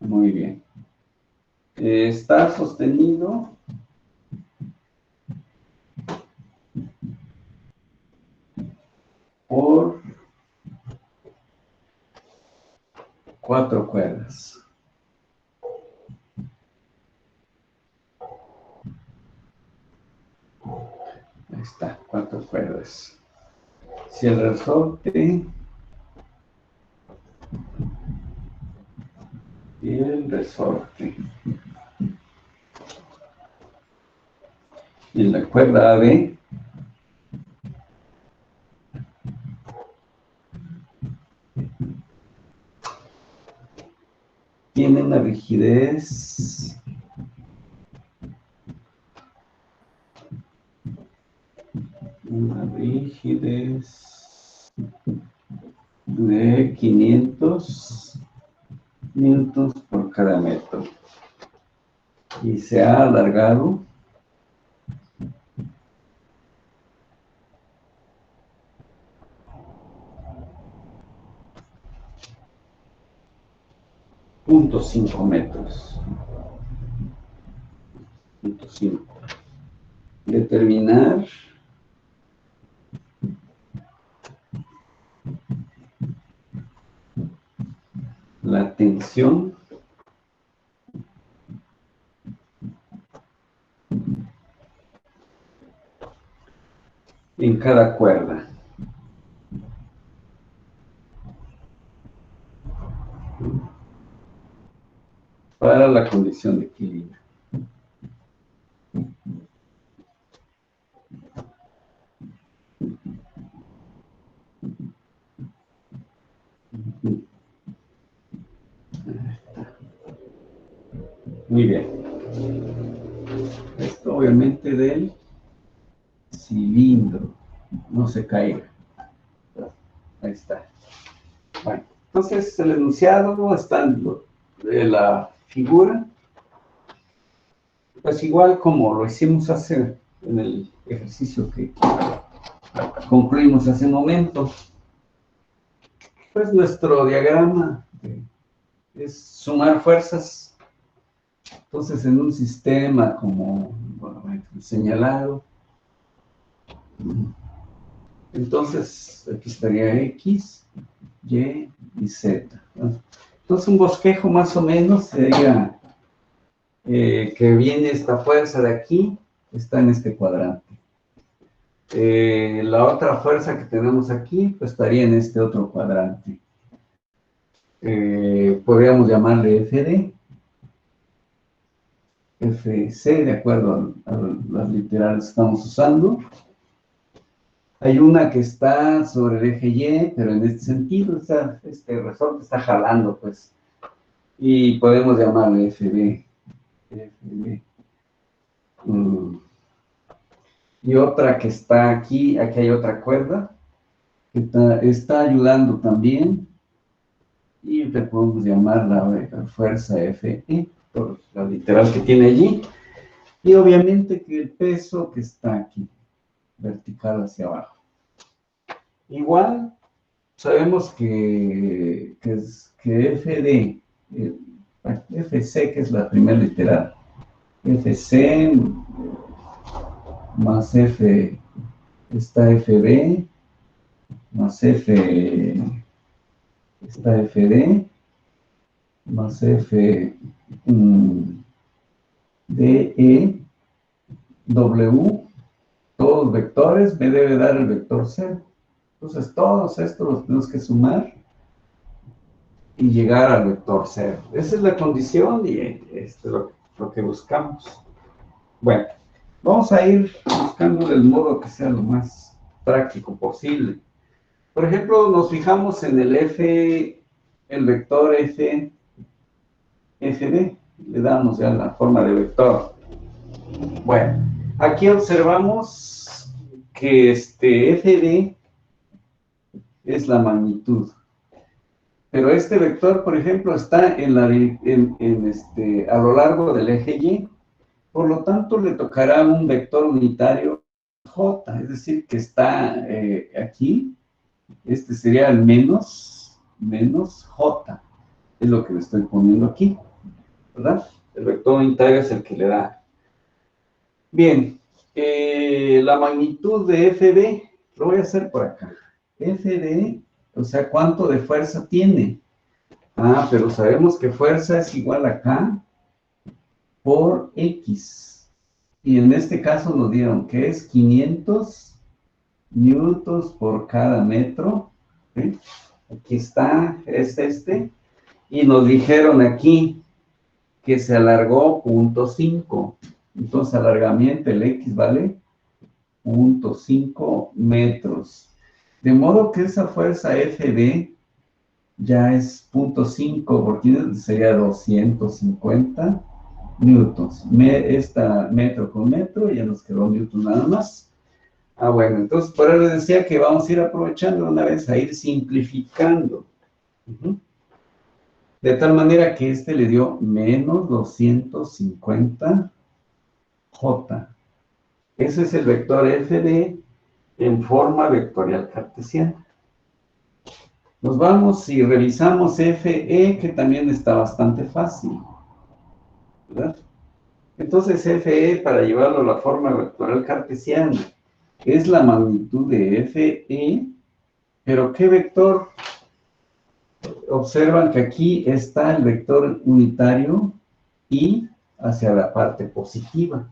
Muy bien. Está sostenido por 4 cuerdas. Ahí está, 4 cuerdas. Si el resorte y el resorte y la cuerda AB rigidez de 500 newtons por cada metro y se ha alargado .5 metros. 0.5. Determinar la tensión en cada cuerda. Para la condición de equilibrio. Muy bien. Esto obviamente del cilindro. No se caiga. Ahí está. Bueno, entonces el enunciado está de la figura. Pues igual como lo hicimos hace en el ejercicio que concluimos hace un momento. Pues nuestro diagrama es sumar fuerzas. Entonces, en un sistema como señalado, entonces aquí estaría X, Y y Z. Entonces, un bosquejo más o menos sería que viene esta fuerza de aquí, está en este cuadrante. La otra fuerza que tenemos aquí, pues estaría en este otro cuadrante. Podríamos llamarle FD, FC, de acuerdo a las literales que estamos usando. Hay una que está sobre el eje Y, pero en este sentido, este resorte está jalando, pues. Y podemos llamarle FB. Y otra que está aquí hay otra cuerda, que está ayudando también. Y le podemos llamar la fuerza FE, por la literal que tiene allí. Y obviamente que el peso que está aquí, vertical hacia abajo. Igual, sabemos que FD, FC, que es la primera literal, FC más F, está FB, más F, está FD, más F, DE, W, todos vectores, me debe dar el vector C. Entonces, todos estos los tenemos que sumar y llegar al vector 0. Esa es la condición y lo que buscamos. Bueno, vamos a ir buscando del modo que sea lo más práctico posible. Por ejemplo, nos fijamos en el el vector FD. Le damos ya la forma de vector. Bueno, aquí observamos que FD es la magnitud. Pero este vector, por ejemplo, está a lo largo del eje Y. Por lo tanto, le tocará un vector unitario J, es decir, que está aquí. Este sería el menos J. Es lo que le estoy poniendo aquí, ¿verdad? El vector unitario es el que le da. Bien, la magnitud de FD, lo voy a hacer por acá. FD, o sea, ¿cuánto de fuerza tiene? Ah, pero sabemos que fuerza es igual a K por X. Y en este caso nos dieron que es 500 newtons por cada metro. ¿Sí? Aquí está, es y nos dijeron aquí que se alargó 0.5. Entonces, alargamiento, el X vale 0.5 metros. De modo que esa fuerza FD ya es 0.5 por kilo, sería 250 newtons. Metro con metro, ya nos quedó newton nada más. Ah, bueno, entonces por eso les decía que vamos a ir aprovechando una vez a ir simplificando. De tal manera que este le dio menos 250 J. Ese es el vector FD en forma vectorial cartesiana. Nos vamos y revisamos FE, que también está bastante fácil, ¿verdad? Entonces FE, para llevarlo a la forma vectorial cartesiana, es la magnitud de FE, pero ¿qué vector? Observan que aquí está el vector unitario y hacia la parte positiva.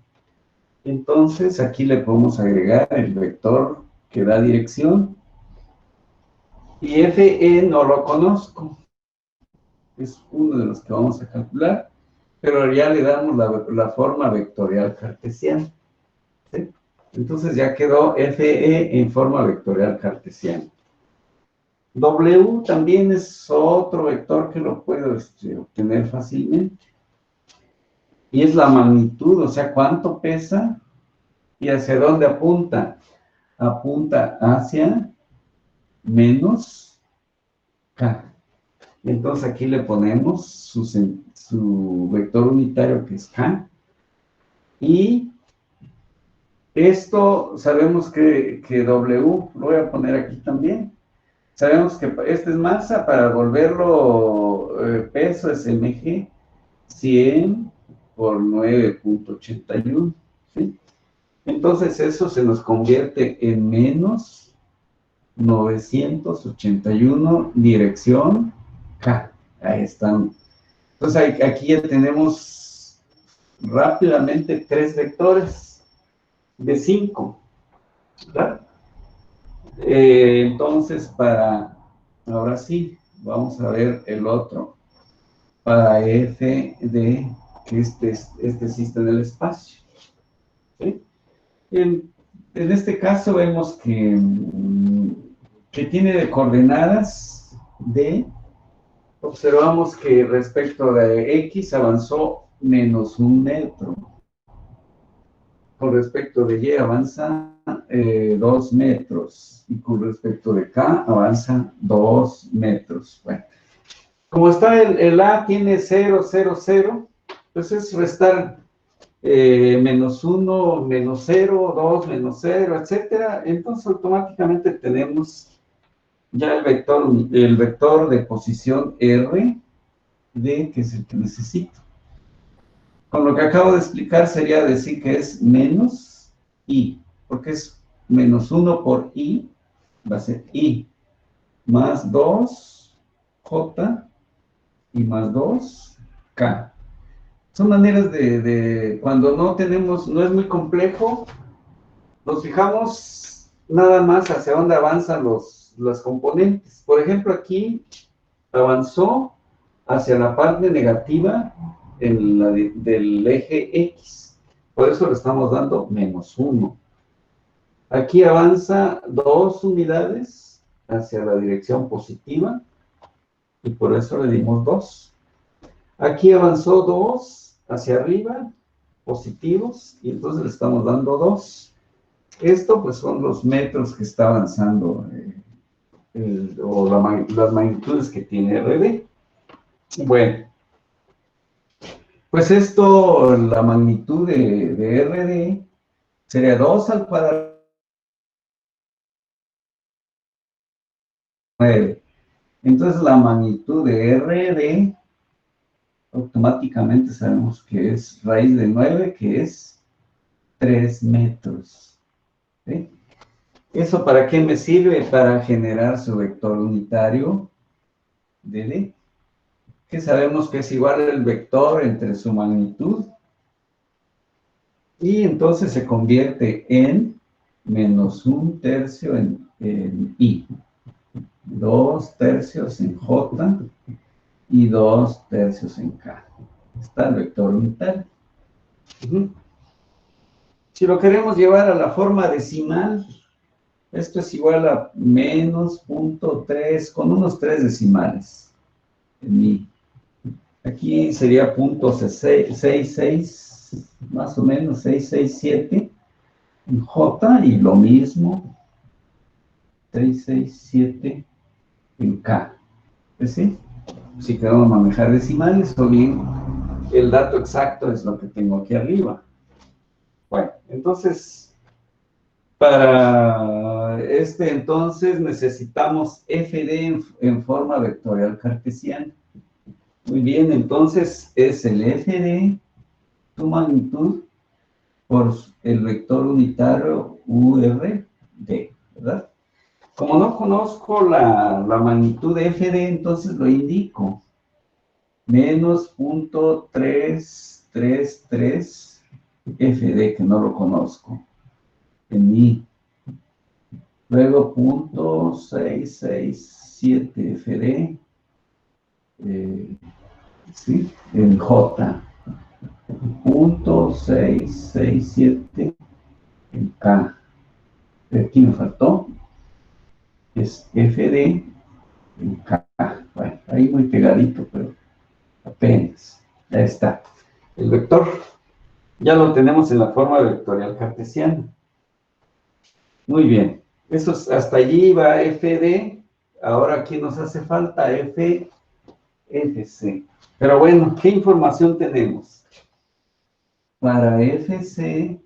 Entonces aquí le podemos agregar el vector que da dirección. Y FE no lo conozco. Es uno de los que vamos a calcular, pero ya le damos la forma vectorial cartesiana. ¿Sí? Entonces ya quedó FE en forma vectorial cartesiana. W también es otro vector que lo puedo obtener fácilmente. Y es la magnitud, o sea, cuánto pesa y hacia dónde apunta. Apunta hacia menos K. Entonces aquí le ponemos su vector unitario, que es K. Y esto sabemos que W, lo voy a poner aquí también. Sabemos que este es masa, para volverlo peso es mg 100 por 9.81. ¿Sí? Entonces eso se nos convierte en menos 981 dirección K. Ahí están. Entonces aquí ya tenemos rápidamente 3 vectores de 5, ¿verdad? Entonces, ahora sí, vamos a ver el otro, para F de que este existe en el espacio. ¿Sí? En este caso vemos que tiene de coordenadas de, observamos que respecto de X avanzó menos 1 metro. Con respecto de Y avanza 2 metros. Y con respecto de K avanza 2 metros. Bueno, como está el A tiene 0, 0, 0, pues es restar menos 1, menos 0, 2, menos 0, etcétera. Entonces automáticamente tenemos ya el vector de posición R, que es el que necesito. Con lo que acabo de explicar sería decir que es menos I, porque es menos 1 por I, va a ser I, más 2 J y más 2 K. Son maneras de cuando no es muy complejo, nos fijamos nada más hacia dónde avanzan las componentes. Por ejemplo, aquí avanzó hacia la parte negativa del eje X. Por eso le estamos dando menos 1. Aquí avanza 2 unidades hacia la dirección positiva y por eso le dimos 2. Aquí avanzó 2 hacia arriba, positivos, y entonces le estamos dando 2. Esto pues son los metros que está avanzando, las magnitudes que tiene RD. Bueno, pues esto, la magnitud de RD sería 2 al cuadrado 9. Entonces la magnitud de RD automáticamente sabemos que es raíz de 9, que es 3 metros. ¿Sí? ¿Eso para qué me sirve? Para generar su vector unitario de D, que sabemos que es igual el vector entre su magnitud, y entonces se convierte en menos 1/3 en I, 2/3 en J y 2/3 en K. Está el vector unitario. Si lo queremos llevar a la forma decimal, Esto es igual a menos punto 3 con unos 3 decimales. En mi. Aquí sería punto 66, más o menos 667 en J y lo mismo 667 en K. ¿Es sí? Si queremos manejar decimales o bien el dato exacto es lo que tengo aquí arriba. Bueno, entonces, para entonces necesitamos FD en forma vectorial cartesiana. Muy bien, entonces es el FD, su magnitud, por el vector unitario URD, ¿verdad? Como no conozco la magnitud de FD, entonces lo indico. Menos punto 333 FD, que no lo conozco, en mi. Luego punto 667 FD, ¿sí? En J. Punto 667 en K. Aquí me faltó. Es FD en K. Bueno, ahí muy pegadito, pero apenas. Ya está. El vector ya lo tenemos en la forma vectorial cartesiana. Muy bien. Eso es, hasta allí va FD. Ahora aquí nos hace falta FC. Pero bueno, ¿qué información tenemos? Para FC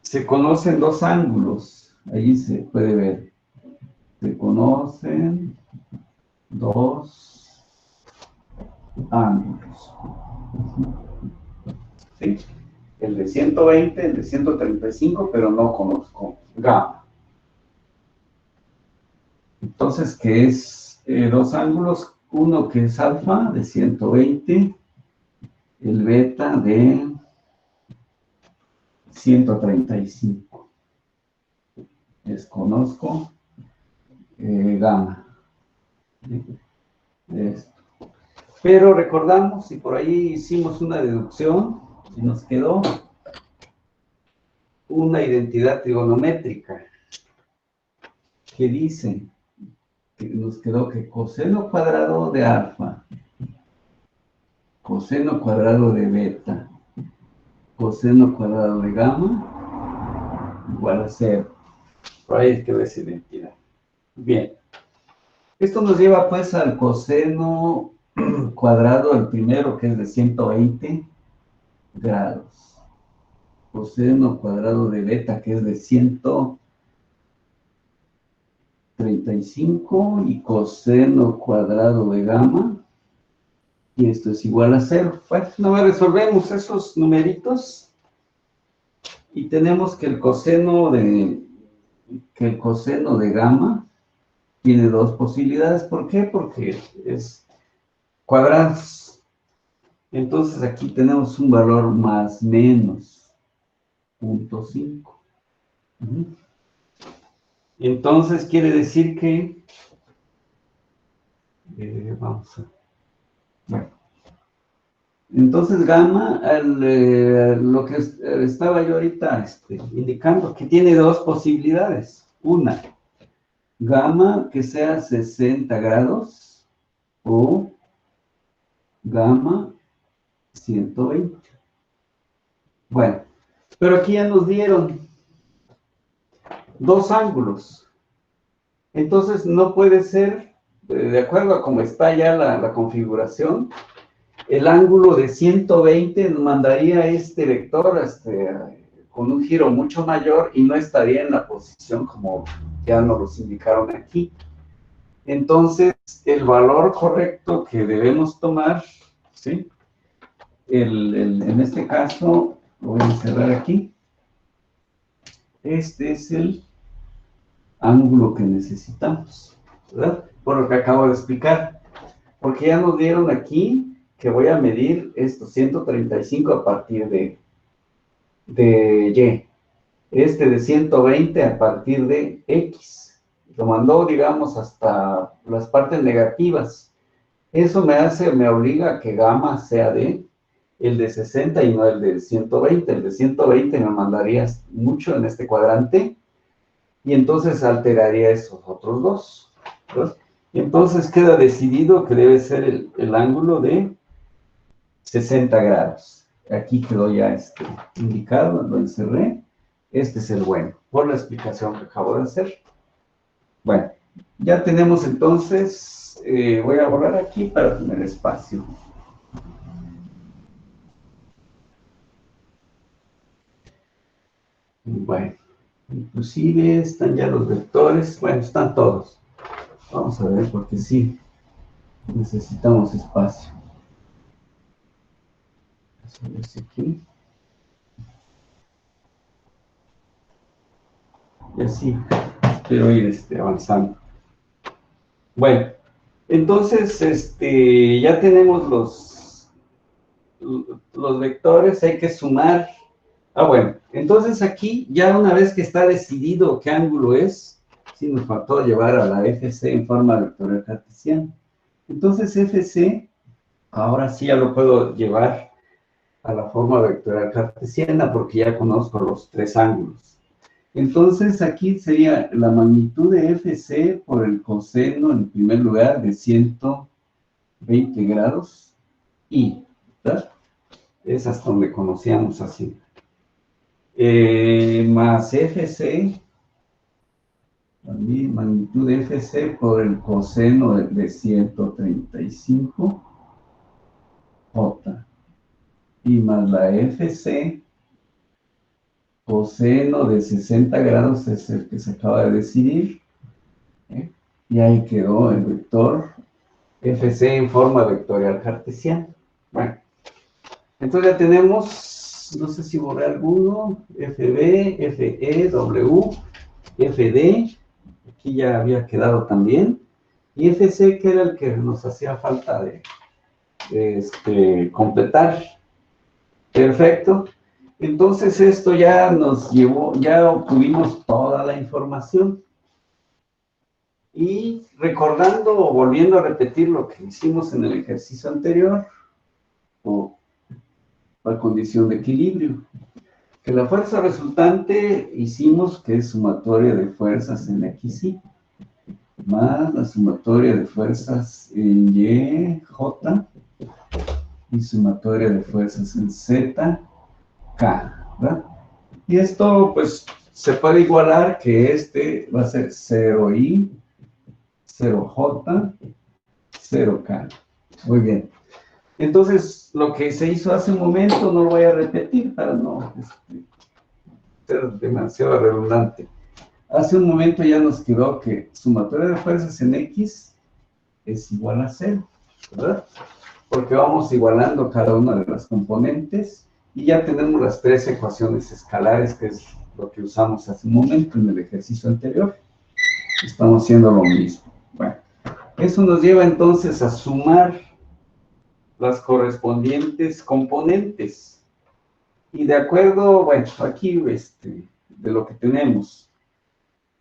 se conocen dos ángulos. Ahí se puede ver. Se conocen dos ángulos. ¿Sí? El de 120, el de 135, pero no conozco gamma. Entonces, ¿qué es dos ángulos? Uno que es alfa de 120, el beta de 135. Desconozco gamma. Esto. Pero recordamos, y por ahí hicimos una deducción, y nos quedó una identidad trigonométrica que dice que nos quedó que coseno cuadrado de alfa, coseno cuadrado de beta, coseno cuadrado de gamma, igual a 0. Por ahí quedó esa identidad. Bien. Esto nos lleva pues al coseno cuadrado, el primero que es de 120 grados. Coseno cuadrado de beta que es de 135 y coseno cuadrado de gamma. Y esto es igual a 0. Bueno, no resolvemos esos numeritos y tenemos que el coseno de gamma tiene dos posibilidades. ¿Por qué? Porque es cuadrados. Entonces aquí tenemos un valor más menos 0.5. Entonces quiere decir que vamos a... Bueno. Entonces gamma, lo que estaba yo ahorita indicando, que tiene dos posibilidades. Una, gamma que sea 60 grados o gamma 120. Bueno, pero aquí ya nos dieron dos ángulos. Entonces no puede ser, de acuerdo a cómo está ya la configuración, el ángulo de 120 nos mandaría este vector con un giro mucho mayor y no estaría en la posición como ya nos los indicaron aquí. Entonces, el valor correcto que debemos tomar, ¿sí? En este caso, lo voy a encerrar aquí. Este es el ángulo que necesitamos, ¿verdad? Por lo que acabo de explicar. Porque ya nos dieron aquí que voy a medir estos 135 a partir de Y. Este de 120 a partir de X. Lo mandó, digamos, hasta las partes negativas. Eso me obliga a que gamma sea de el de 60 y no el de 120. El de 120 me mandaría mucho en este cuadrante y entonces alteraría esos otros dos, ¿verdad? Y entonces queda decidido que debe ser el ángulo de 60 grados. Aquí quedó ya indicado, lo encerré. Este es el bueno, por la explicación que acabo de hacer. Bueno, ya tenemos entonces, voy a borrar aquí para tener espacio. Bueno, inclusive están ya los vectores, bueno, están todos. Vamos a ver, porque sí, necesitamos espacio. Vamos a ver si aquí. Y así, espero ir avanzando. Bueno, entonces, ya tenemos los vectores, hay que sumar. Ah, bueno, entonces aquí, ya una vez que está decidido qué ángulo es, sí nos faltó llevar a la FC en forma vectorial cartesiana. Entonces, FC, ahora sí ya lo puedo llevar a la forma vectorial cartesiana porque ya conozco los tres ángulos. Entonces, aquí sería la magnitud de FC por el coseno, en primer lugar, de 120 grados y, ¿verdad? Es hasta donde conocíamos así. Más FC, también magnitud de FC por el coseno de 135 J. Y más la FC, coseno de 60 grados es el que se acaba de decidir. Y ahí quedó el vector FC en forma vectorial cartesiana. Bueno, entonces ya tenemos, no sé si borré alguno, FB, FE, W, FD, aquí ya había quedado también, y FC, que era el que nos hacía falta de completar. Perfecto. Entonces esto ya nos llevó, ya obtuvimos toda la información. Y recordando o volviendo a repetir lo que hicimos en el ejercicio anterior, o la condición de equilibrio, que la fuerza resultante hicimos que es sumatoria de fuerzas en X, Y, más la sumatoria de fuerzas en Y, J, y sumatoria de fuerzas en Z, K, ¿verdad? Y esto, pues, se puede igualar que va a ser 0I, 0J, 0K. Muy bien. Entonces, lo que se hizo hace un momento, no lo voy a repetir para no ser demasiado redundante. Hace un momento ya nos quedó que sumatoria de fuerzas en X es igual a 0, ¿verdad? Porque vamos igualando cada una de las componentes y ya tenemos las tres ecuaciones escalares, que es lo que usamos hace un momento en el ejercicio anterior. Estamos haciendo lo mismo. Bueno, eso nos lleva entonces a sumar las correspondientes componentes. Y de acuerdo, bueno, aquí de lo que tenemos,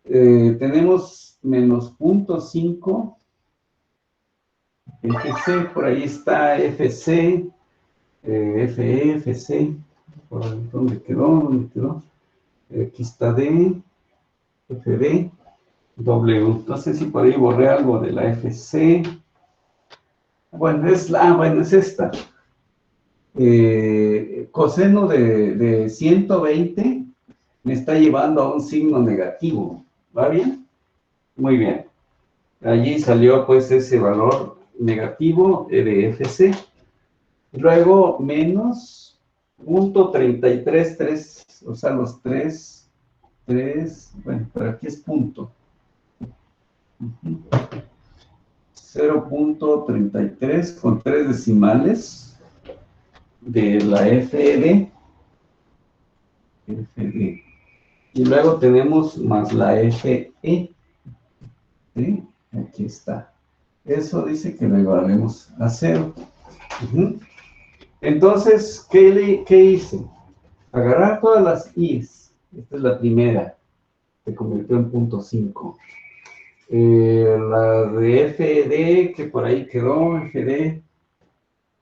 tenemos menos 0.5 FC, por ahí está FC, FE, FC, por ahí, ¿dónde quedó? ¿Dónde quedó? Aquí está D, FD, W. No sé si por ahí borré algo de la FC. Bueno, es esta. Coseno de 120 me está llevando a un signo negativo. ¿Va bien? Muy bien. Allí salió pues ese valor negativo de FC. Luego menos 0.333, o sea, los 3, bueno, pero aquí es punto. 0.33 con 3 decimales de la FD. Y luego tenemos más la FE. ¿Sí? Aquí está. Eso dice que lo igualemos a 0. Entonces, ¿qué hice? Agarrar todas las I's. Esta es la primera. Se convirtió en 0.5. La de FD, que por ahí quedó, FD.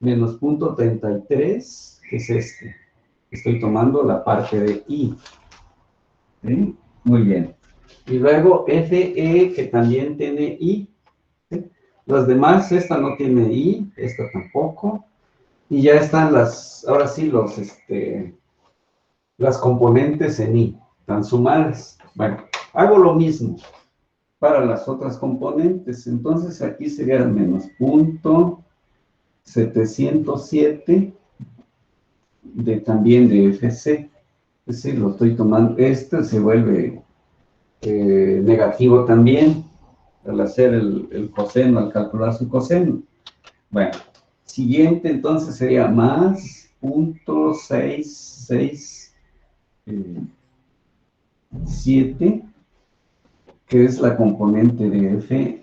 menos punto 33, que es este. Estoy tomando la parte de I. ¿Sí? Muy bien. Y luego FE, que también tiene I. ¿Sí? Las demás, esta no tiene I, esta tampoco. Y ya están ahora sí, las componentes en I, están sumadas. Bueno, hago lo mismo para las otras componentes. Entonces aquí sería el menos punto 707 también de FC. Es decir, lo estoy tomando, este se vuelve negativo también al hacer el coseno, al calcular su coseno. Bueno, siguiente entonces sería más punto 667, que es la componente de FD,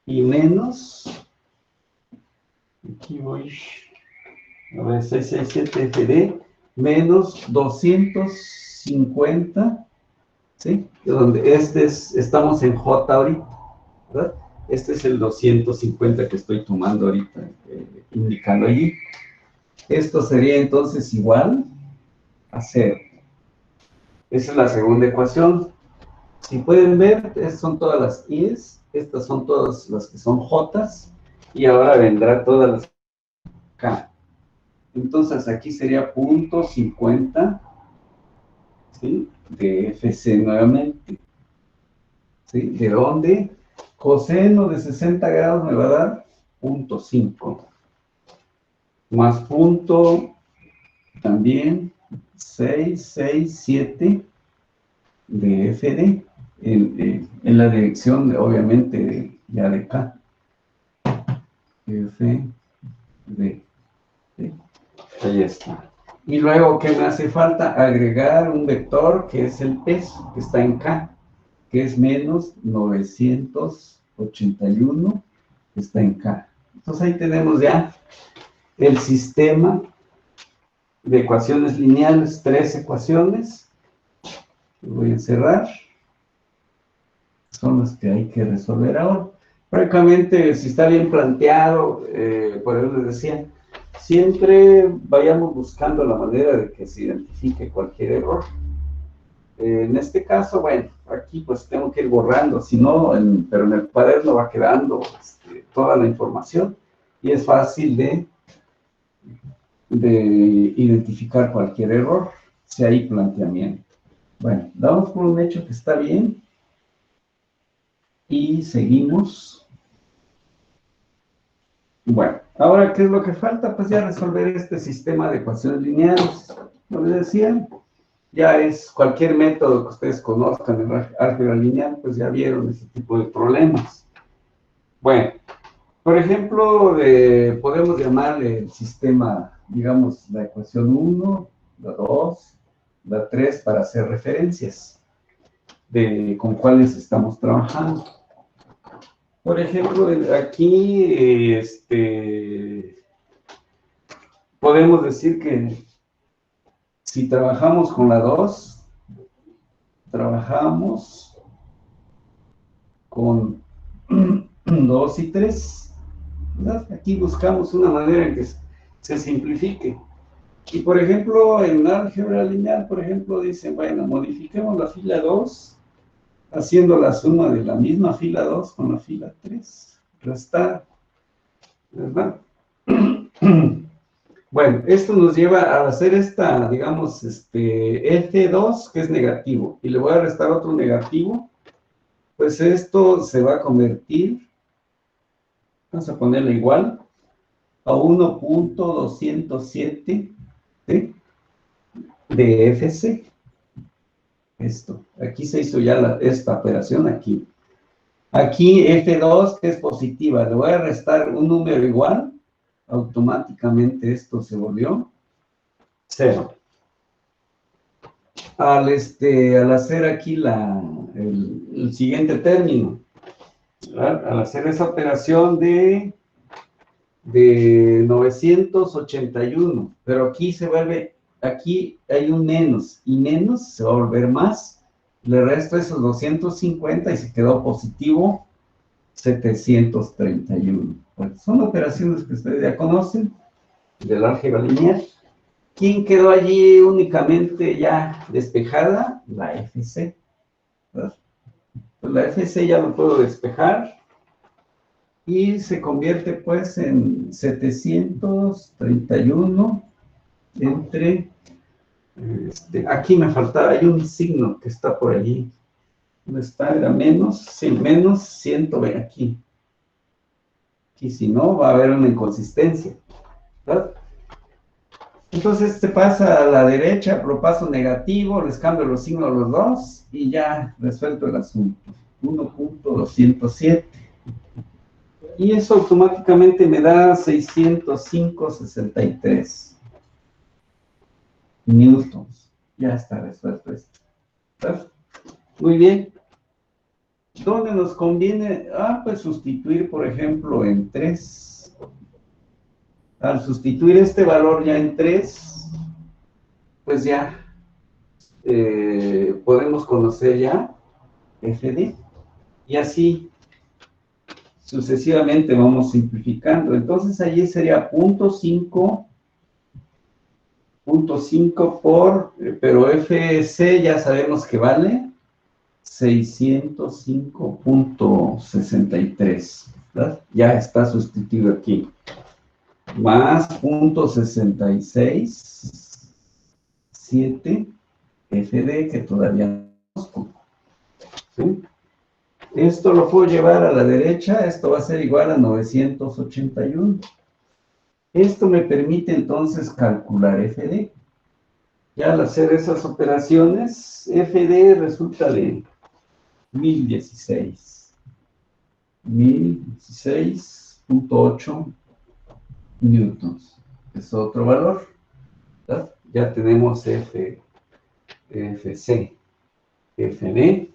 y menos, aquí voy, a ver, 667 FD, menos 250, ¿sí? Donde estamos en J ahorita, ¿verdad? Este es el 250 que estoy tomando ahorita, indicando allí. Esto sería entonces igual a 0. Esa es la segunda ecuación. Si pueden ver, estas son todas las I's, estas son todas las que son J's, y ahora vendrá todas las K. Entonces aquí sería punto 50, ¿sí? De FC nuevamente. ¿Sí? ¿De dónde? Coseno de 60 grados me va a dar punto 5. Más punto también 667 de FD en la dirección, obviamente, ya de K. FD. ¿Sí? Ahí está. Y luego, ¿qué me hace falta? Agregar un vector que es el peso, que está en K, que es menos 981, que está en K. Entonces ahí tenemos ya el sistema de ecuaciones lineales, 3 ecuaciones. Voy a encerrar. Son las que hay que resolver ahora. Prácticamente, si está bien planteado, por eso les decía, siempre vayamos buscando la manera de que se identifique cualquier error. En este caso, bueno, aquí pues tengo que ir borrando, si no, pero en el cuaderno va quedando toda la información y es fácil de identificar cualquier error si hay planteamiento. Bueno, damos por un hecho que está bien y seguimos. Bueno, ahora, ¿qué es lo que falta? Pues ya resolver este sistema de ecuaciones lineales. Como les decía, ya es cualquier método que ustedes conozcan en álgebra lineal, pues ya vieron ese tipo de problemas. Bueno, por ejemplo, podemos llamarle el sistema, digamos, la ecuación 1, la 2, la 3, para hacer referencias con cuáles estamos trabajando. Por ejemplo, aquí podemos decir que si trabajamos con la 2, trabajamos con 2 y 3. ¿Verdad? Aquí buscamos una manera en que se simplifique. Y por ejemplo, en álgebra lineal, por ejemplo, dicen, bueno, modifiquemos la fila 2 haciendo la suma de la misma fila 2 con la fila 3. Restar. ¿Verdad? Bueno, esto nos lleva a hacer esta, digamos, F2, que es negativo, y le voy a restar otro negativo, pues esto se va a convertir, vamos a ponerle igual, a 1.207, ¿sí? De FC. Esto, aquí se hizo ya esta operación aquí. Aquí F2, que es positiva, le voy a restar un número igual, automáticamente esto se volvió 0. Al hacer aquí el siguiente término, ¿verdad? Al hacer esa operación de 981, pero aquí se vuelve, aquí hay un menos, y menos se va a volver más, le resto esos 250 y se quedó positivo 731. Pues son operaciones que ustedes ya conocen del álgebra lineal. ¿Quién quedó allí únicamente ya despejada? La FC, ¿verdad? Pues la FC ya lo puedo despejar y se convierte pues en 731 entre, aquí me faltaba, hay un signo que está por allí. ¿Dónde está? Era menos, sí, menos 120 aquí. Y si no, va a haber una inconsistencia, ¿verdad? Entonces se pasa a la derecha, lo paso negativo, les cambio los signos a los dos y ya resuelto el asunto. 1.207. Y eso automáticamente me da 605.63 newtons. Ya está resuelto esto, ¿verdad? Muy bien. ¿Dónde nos conviene? Pues sustituir, por ejemplo, en 3. Al sustituir este valor ya en 3, pues ya podemos conocer ya FD. Y así sucesivamente vamos simplificando. Entonces allí sería 0.5 por, pero FC ya sabemos que vale 605.63, ¿verdad? Ya está sustituido aquí. Más 0.667 FD que todavía no conozco, ¿sí? Esto lo puedo llevar a la derecha, esto va a ser igual a 981. Esto me permite entonces calcular FD. Ya al hacer esas operaciones, FD resulta de 1016. 1016.8 newtons. Es otro valor, ¿verdad? Ya tenemos FC, FD.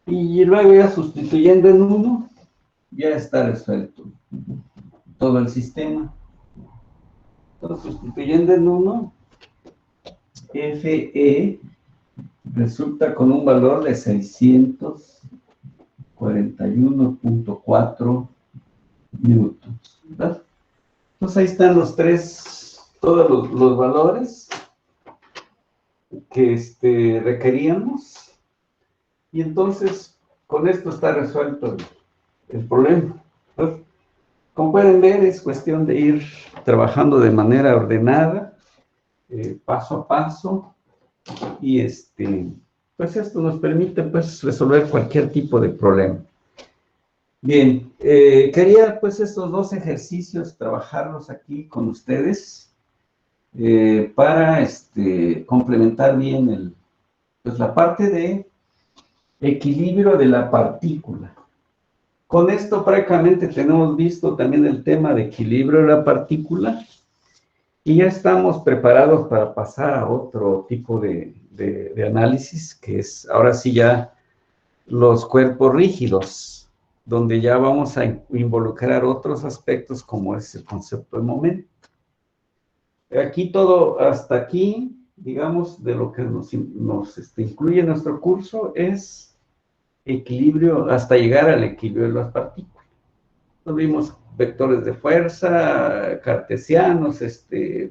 Y luego ya sustituyendo en 1, ya está resuelto todo el sistema. Entonces, sustituyendo en 1, FE resulta con un valor de 641.4 newtons, ¿verdad? Entonces ahí están los tres, todos los valores que requeríamos. Y entonces, con esto está resuelto el problema, ¿verdad? Como pueden ver, es cuestión de ir trabajando de manera ordenada, paso a paso, y pues esto nos permite pues resolver cualquier tipo de problema. Bien, quería pues estos dos ejercicios trabajarlos aquí con ustedes para complementar bien pues la parte de equilibrio de la partícula. Con esto prácticamente tenemos visto también el tema de equilibrio de la partícula y ya estamos preparados para pasar a otro tipo de análisis, que es ahora sí ya los cuerpos rígidos, donde ya vamos a involucrar otros aspectos como es el concepto de momento. Aquí todo, hasta aquí, digamos, de lo que nos incluye nuestro curso es equilibrio, hasta llegar al equilibrio de las partículas. Nos vimos vectores de fuerza, cartesianos,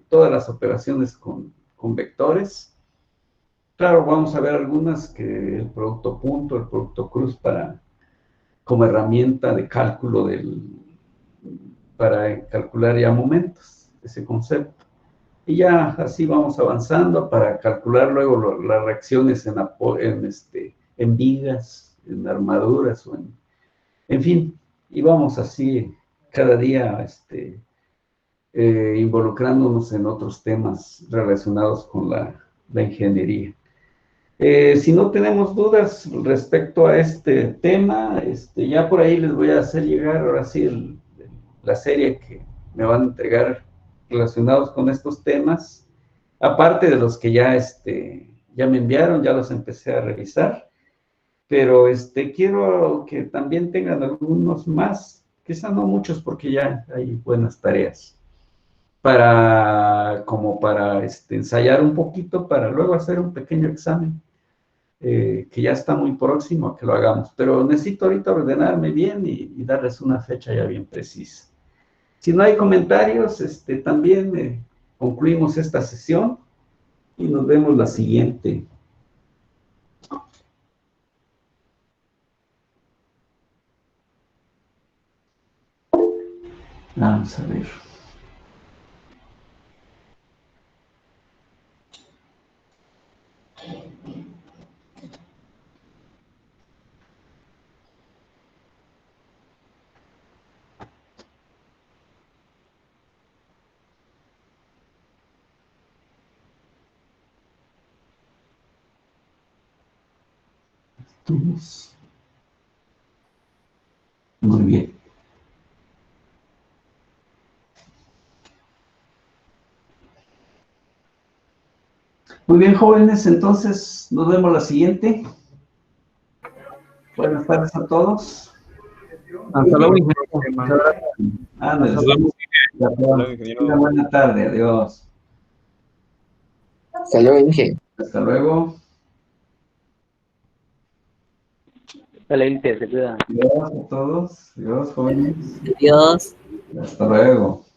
todas las operaciones con vectores. Claro, vamos a ver algunas que el producto punto, el producto cruz como herramienta de cálculo para calcular ya momentos, ese concepto. Y ya así vamos avanzando para calcular luego las reacciones en vigas, en armaduras, en fin, y vamos así cada día involucrándonos en otros temas relacionados con la ingeniería. Si no tenemos dudas respecto a este tema, ya por ahí les voy a hacer llegar ahora sí la serie que me van a entregar relacionados con estos temas, aparte de los que ya me enviaron, ya los empecé a revisar, pero quiero que también tengan algunos más, quizá no muchos porque ya hay buenas tareas, como para ensayar un poquito, para luego hacer un pequeño examen. que ya está muy próximo a que lo hagamos, pero necesito ahorita ordenarme bien y darles una fecha ya bien precisa. Si no hay comentarios, también concluimos esta sesión y nos vemos la siguiente. Vamos a ver. Muy bien. Muy bien, jóvenes, entonces nos vemos la siguiente. Buenas tardes a todos. Hasta luego, ingeniero. Ándale, Hasta luego. una buena tarde, adiós. Hasta luego, Inge. Hasta luego. Excelente, se cuida. Adiós a todos. Adiós, jóvenes. Adiós. Hasta luego.